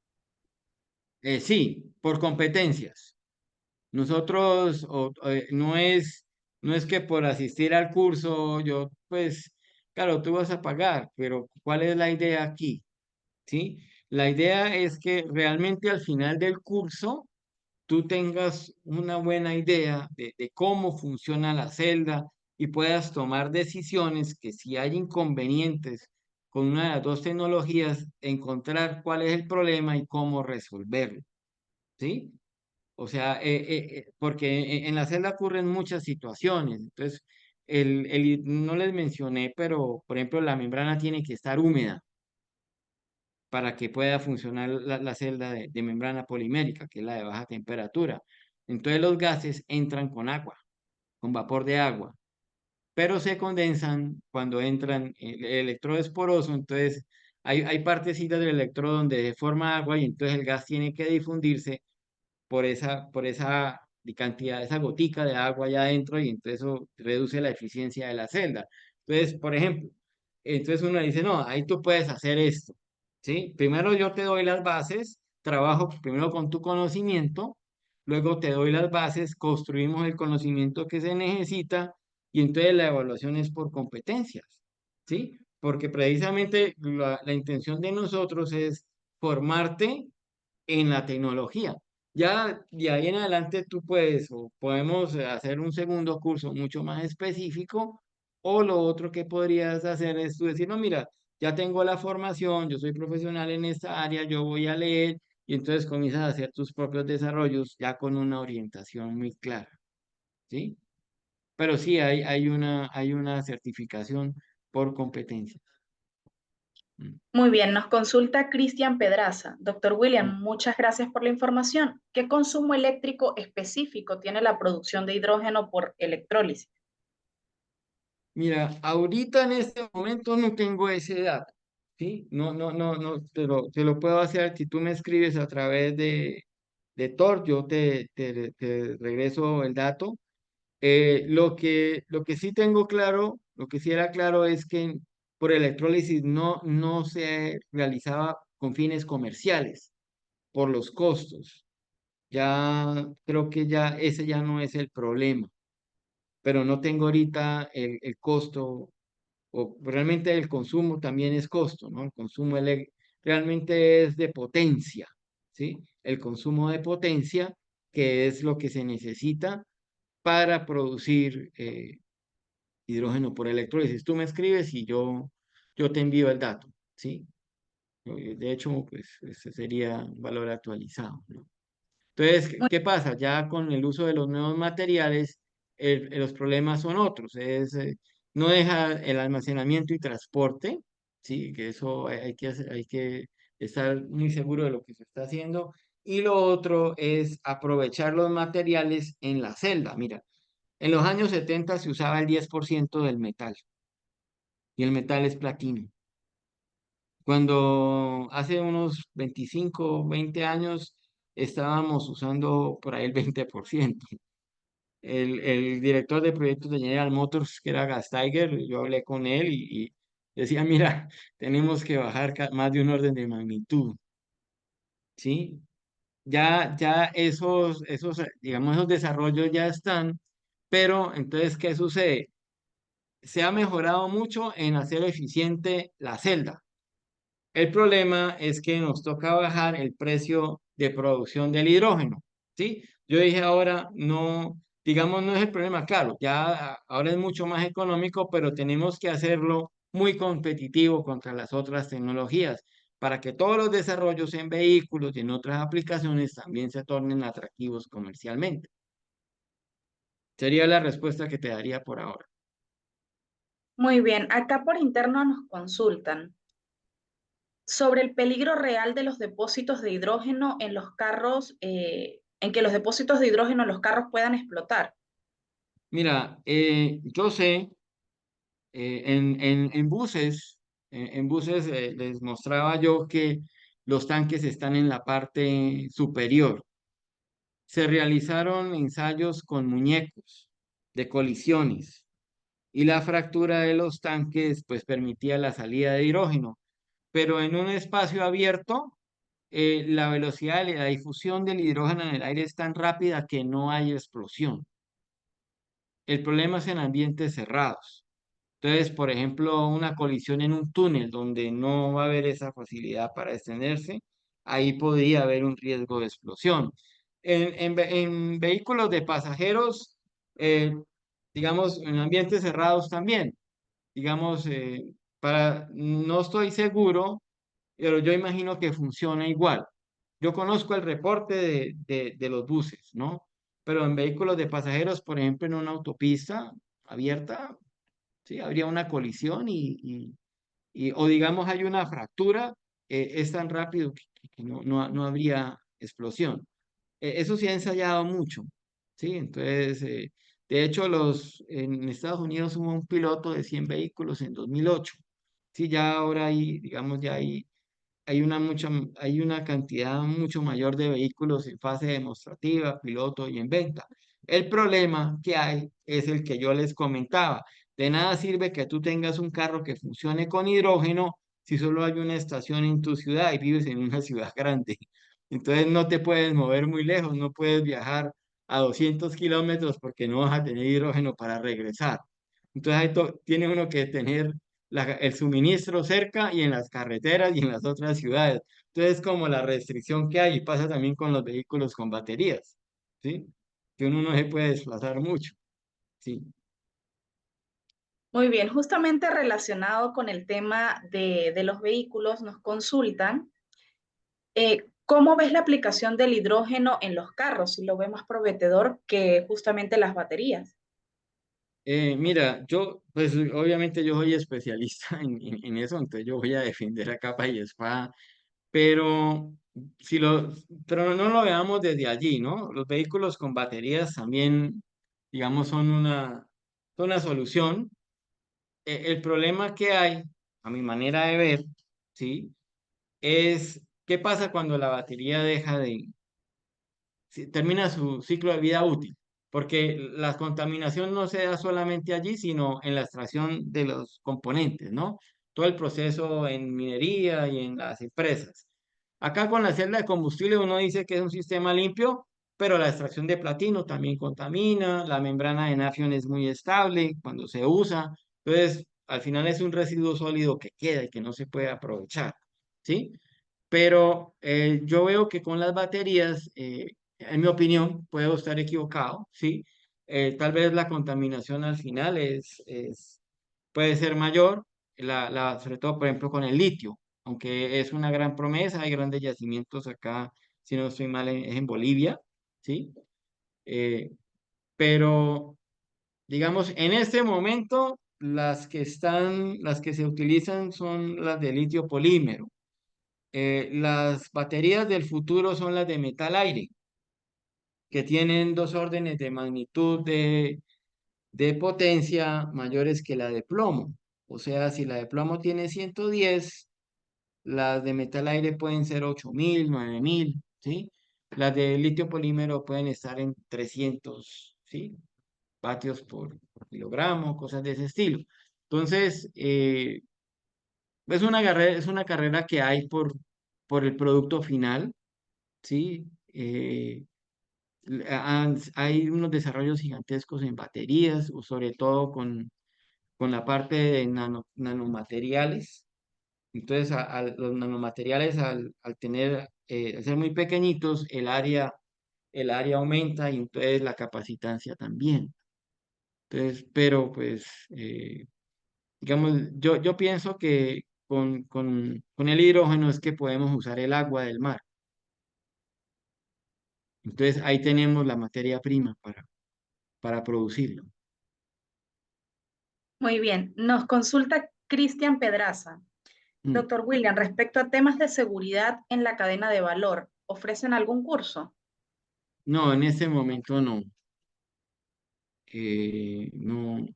Sí, por competencias. Nosotros no es que por asistir al curso yo, pues, claro, tú vas a pagar, pero ¿cuál es la idea aquí? ¿Sí? La idea es que realmente al final del curso tú tengas una buena idea de cómo funciona la celda y puedas tomar decisiones que si hay inconvenientes con una de las dos tecnologías, encontrar cuál es el problema y cómo resolverlo, ¿sí? O sea, porque en la celda ocurren muchas situaciones. Entonces, no les mencioné, pero por ejemplo, la membrana tiene que estar húmeda para que pueda funcionar la celda de membrana polimérica, que es la de baja temperatura. Entonces, los gases entran con agua, con vapor de agua, pero se condensan cuando entran el electrodo es poroso. Entonces, hay partecitas del electrodo donde se forma agua y entonces el gas tiene que difundirse por esa cantidad, esa gotica de agua allá adentro y entonces eso reduce la eficiencia de la celda. Entonces, por ejemplo, entonces uno dice, no, ahí tú puedes hacer esto, ¿sí? Primero yo te doy las bases, trabajo primero con tu conocimiento, luego te doy las bases, construimos el conocimiento que se necesita y entonces la evaluación es por competencias, ¿sí? Porque precisamente la intención de nosotros es formarte en la tecnología. Ya de ahí en adelante tú puedes o podemos hacer un segundo curso mucho más específico o lo otro que podrías hacer es tú decir, no, mira, ya tengo la formación, yo soy profesional en esta área, yo voy a leer y entonces comienzas a hacer tus propios desarrollos ya con una orientación muy clara, ¿sí? Pero sí hay una certificación por competencia. Mm. Muy bien, nos consulta Cristian Pedraza. Doctor Mm. William, muchas gracias por la información. ¿Qué consumo eléctrico específico tiene la producción de hidrógeno por electrólisis? Mira, ahorita en este momento no tengo ese dato, ¿sí? No, te lo puedo hacer si tú me escribes a través de Tor, yo te regreso el dato. Lo que sí tengo claro, lo que sí era claro es que por electrólisis no se realizaba con fines comerciales por los costos. Ya creo que ya ese ya no es el problema, pero no tengo ahorita el costo o realmente el consumo también es costo, ¿no? El consumo realmente es de potencia, ¿sí? El consumo de potencia, que es lo que se necesita para producir hidrógeno por electrólisis. Tú me escribes y yo te envío el dato, ¿sí? De hecho, pues ese sería un valor actualizado, ¿no? Entonces, Muy, ¿qué pasa? Ya con el uso de los nuevos materiales, los problemas son otros. No deja el almacenamiento y transporte, sí, que eso hay que estar muy seguro de lo que se está haciendo. Y lo otro es aprovechar los materiales en la celda. Mira, en los años 70 se usaba el 10% del metal y el metal es platino. Cuando hace unos 25 o 20 años estábamos usando por ahí el 20%. El director de proyectos de General Motors, que era Gasteiger, yo hablé con él y decía, mira, tenemos que bajar más de un orden de magnitud, ¿sí? Ya digamos, esos desarrollos ya están, pero entonces, ¿qué sucede? se ha mejorado mucho en hacer eficiente la celda. El problema es que nos toca bajar el precio de producción del hidrógeno, ¿sí? Yo dije ahora, no, digamos, no es el problema, claro, ya ahora es mucho más económico, pero tenemos que hacerlo muy competitivo contra las otras tecnologías para que todos los desarrollos en vehículos y en otras aplicaciones también se tornen atractivos comercialmente. Sería la respuesta que te daría por ahora. Muy bien, acá por interno nos consultan sobre el peligro real de los depósitos de hidrógeno en los carros, en que los depósitos de hidrógeno en los carros puedan explotar. Mira, yo sé, en buses, en buses les mostraba yo que los tanques están en la parte superior. Se realizaron ensayos con muñecos de colisiones y la fractura de los tanques pues permitía la salida de hidrógeno, pero en un espacio abierto la velocidad de la difusión del hidrógeno en el aire es tan rápida que no hay explosión. El problema es en ambientes cerrados. Entonces, por ejemplo, una colisión en un túnel donde no va a haber esa facilidad para extenderse, ahí podría haber un riesgo de explosión. En vehículos de pasajeros, eh, digamos, en ambientes cerrados también, digamos, no estoy seguro, pero yo imagino que funciona igual. Yo conozco el reporte de los buses, ¿no? Pero en vehículos de pasajeros, por ejemplo, en una autopista abierta, sí, habría una colisión o digamos hay una fractura, es tan rápido que no habría explosión. Eso se ha ensayado mucho, ¿sí? Entonces, de hecho, en Estados Unidos hubo un piloto de 100 vehículos en 2008. Sí, ya ahora hay, digamos, hay una cantidad mucho mayor de vehículos en fase demostrativa, piloto y en venta. El problema que hay es el que yo les comentaba. De nada sirve que tú tengas un carro que funcione con hidrógeno si solo hay una estación en tu ciudad y vives en una ciudad grande. Entonces no te puedes mover muy lejos, no puedes viajar a 200 kilómetros porque no vas a tener hidrógeno para regresar. Entonces tiene uno que tener el suministro cerca y en las carreteras y en las otras ciudades. Entonces, como la restricción que hay, y pasa también con los vehículos con baterías, ¿sí? Que uno no se puede desplazar mucho, ¿sí? Muy bien, justamente relacionado con el tema de los vehículos, nos consultan cómo ves la aplicación del hidrógeno en los carros, si lo ve más prometedor que justamente las baterías. Mira, yo, pues obviamente yo soy especialista en eso, entonces yo voy a defender a capa y espada, pero, pero no lo veamos desde allí, ¿no? Los vehículos con baterías también, digamos, son una solución. El problema que hay, a mi manera de ver, ¿sí? Es qué pasa cuando la batería termina su ciclo de vida útil, porque la contaminación no se da solamente allí, sino en la extracción de los componentes, ¿no? Todo el proceso en minería y en las empresas. Acá con la celda de combustible uno dice que es un sistema limpio, pero la extracción de platino también contamina, la membrana de Nafion es muy estable cuando se usa, entonces al final es un residuo sólido que queda y que no se puede aprovechar, ¿sí? Pero yo veo que con las baterías, en mi opinión, puedo estar equivocado, ¿sí? Tal vez la contaminación al final puede ser mayor, sobre todo, por ejemplo, con el litio, aunque es una gran promesa, hay grandes yacimientos acá, si no estoy mal, es en Bolivia, ¿sí? Eh, pero, digamos, en este momento, las que se utilizan son las de litio polímero. Las baterías del futuro son las de metal-aire, que tienen dos órdenes de magnitud de potencia mayores que la de plomo. O sea, si la de plomo tiene 110, las de metal-aire pueden ser 8000, 9000, ¿sí? Las de litio polímero pueden estar en 300, ¿sí? Vatios por kilogramo, cosas de ese estilo. Entonces, es una carrera que hay por el producto final, ¿sí? Hay unos desarrollos gigantescos en baterías, o sobre todo con la parte de nanomateriales. Entonces, los nanomateriales al tener, al ser muy pequeñitos, el área aumenta y entonces la capacitancia también. Entonces, pero pues, digamos, yo pienso que con el hidrógeno es que podemos usar el agua del mar. Entonces, ahí tenemos la materia prima para producirlo. Muy bien. Nos consulta Cristian Pedraza. Mm. Doctor William, respecto a temas de seguridad en la cadena de valor, ¿ofrecen algún curso? No, en ese momento no. No,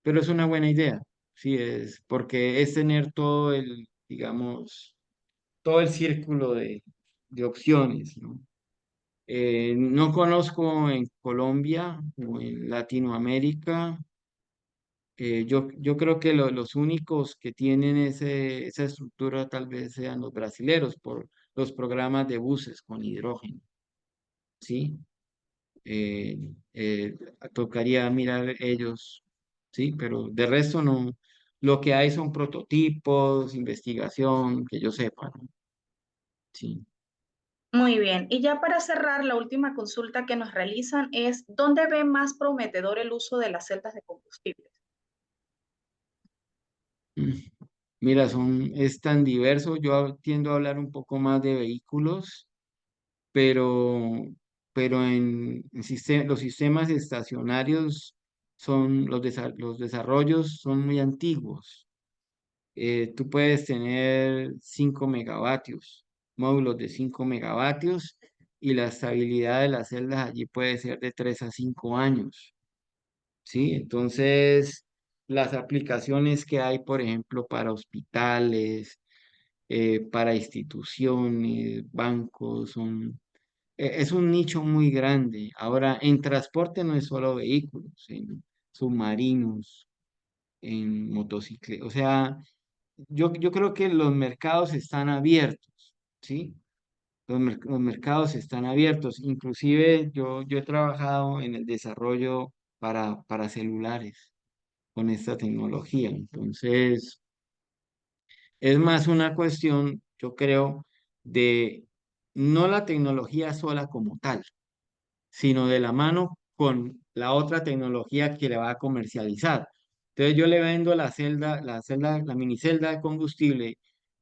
pero es una buena idea. Sí, es porque es tener todo el, digamos, todo el círculo de opciones, ¿no? No conozco en Colombia o en Latinoamérica. Yo creo que los únicos que tienen esa estructura tal vez sean los brasileros por los programas de buses con hidrógeno, ¿sí? Tocaría mirar ellos, ¿sí? Pero de resto no. Lo que hay son prototipos, investigación, que yo sepa, ¿no? Sí. Muy bien. Y ya para cerrar, la última consulta que nos realizan es, ¿dónde ve más prometedor el uso de las celdas de combustible? Mm. Mira, es tan diverso. Yo tiendo a hablar un poco más de vehículos, pero, pero los sistemas estacionarios los desarrollos son muy antiguos. Tú puedes tener 5 megavatios, módulos de 5 megavatios, y la estabilidad de las celdas allí puede ser de 3 a 5 años, ¿sí? Entonces, las aplicaciones que hay, por ejemplo, para hospitales, para instituciones, bancos, es un nicho muy grande. Ahora, en transporte no es solo vehículos, en submarinos, en motocicletas, o sea, yo creo que los mercados están abiertos, ¿sí? Los mercados están abiertos. Inclusive yo he trabajado en el desarrollo para celulares con esta tecnología. Entonces, es más una cuestión, yo creo, de no la tecnología sola como tal, sino de la mano con la otra tecnología que le va a comercializar. Entonces yo le vendo la minicelda de combustible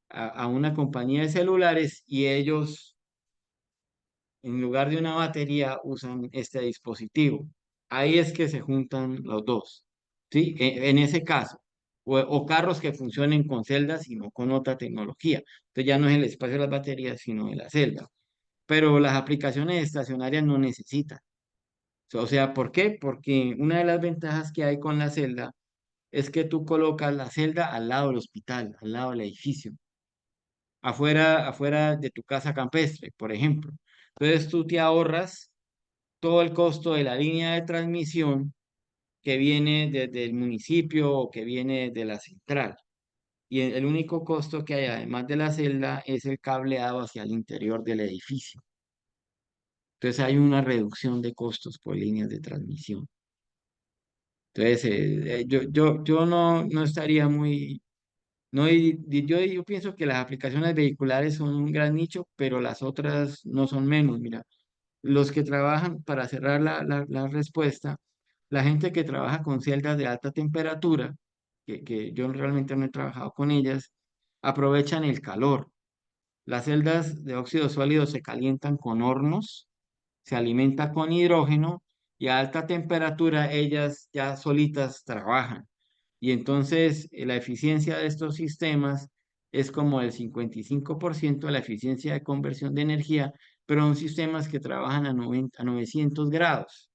a una compañía de celulares y ellos, en lugar de una batería, usan este dispositivo. Ahí es que se juntan los dos, ¿sí? En ese caso. O carros que funcionen con celdas y no con otra tecnología. Entonces ya no es el espacio de las baterías, sino de la celda. Pero las aplicaciones estacionarias no necesitan. O sea, ¿por qué? Porque una de las ventajas que hay con la celda es que tú colocas la celda al lado del hospital, al lado del edificio, afuera de tu casa campestre, por ejemplo. Entonces tú te ahorras todo el costo de la línea de transmisión que viene desde el municipio o que viene de la central. Y el único costo que hay, además de la celda, es el cableado hacia el interior del edificio. Entonces hay una reducción de costos por líneas de transmisión. Entonces, yo no estaría muy, no, yo pienso que las aplicaciones vehiculares son un gran nicho, pero las otras no son menos. Mira, los que trabajan, para cerrar la respuesta, la gente que trabaja con celdas de alta temperatura, que yo realmente no he trabajado con ellas, aprovechan el calor. Las celdas de óxido sólido se calientan con hornos, se alimenta con hidrógeno y a alta temperatura ellas ya solitas trabajan. Y entonces la eficiencia de estos sistemas es como el 55% de la eficiencia de conversión de energía, pero son sistemas que trabajan a 900 grados.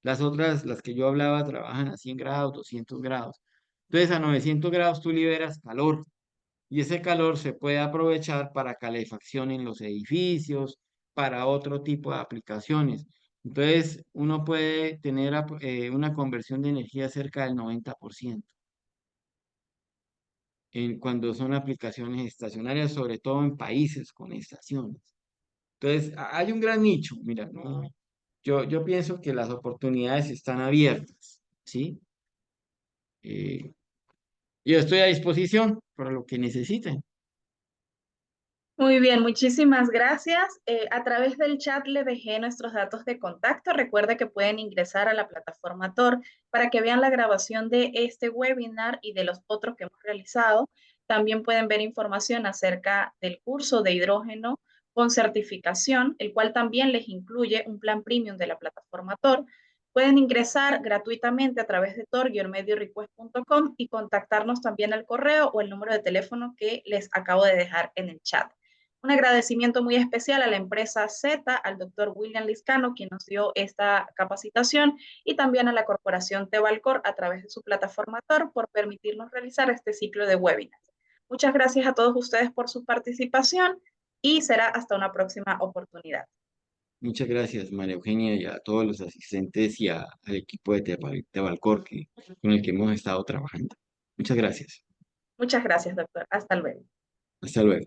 Las otras, las que yo hablaba, trabajan a 100 grados, 200 grados. Entonces a 900 grados tú liberas calor y ese calor se puede aprovechar para calefacción en los edificios, para otro tipo de aplicaciones. Entonces, uno puede tener una conversión de energía cerca del 90% cuando son aplicaciones estacionarias, sobre todo en países con estaciones. Entonces, hay un gran nicho, mira, ¿no? Yo pienso que las oportunidades están abiertas, ¿sí? Eh, yo estoy a disposición para lo que necesiten. Muy bien, muchísimas gracias. A través del chat le dejé nuestros datos de contacto. Recuerde que pueden ingresar a la plataforma Tor para que vean la grabación de este webinar y de los otros que hemos realizado. También pueden ver información acerca del curso de hidrógeno con certificación, el cual también les incluye un plan premium de la plataforma Tor. Pueden ingresar gratuitamente a través de tor-mediorequest.com y contactarnos también al correo o el número de teléfono que les acabo de dejar en el chat. Un agradecimiento muy especial a la empresa Z, al doctor William Liscano, quien nos dio esta capacitación, y también a la corporación Tebalcor a través de su plataforma Tor por permitirnos realizar este ciclo de webinars. Muchas gracias a todos ustedes por su participación y será hasta una próxima oportunidad. Muchas gracias, María Eugenia, y a todos los asistentes y al equipo de Tebalcor con el que hemos estado trabajando. Muchas gracias. Muchas gracias, doctor. Hasta luego. Hasta luego.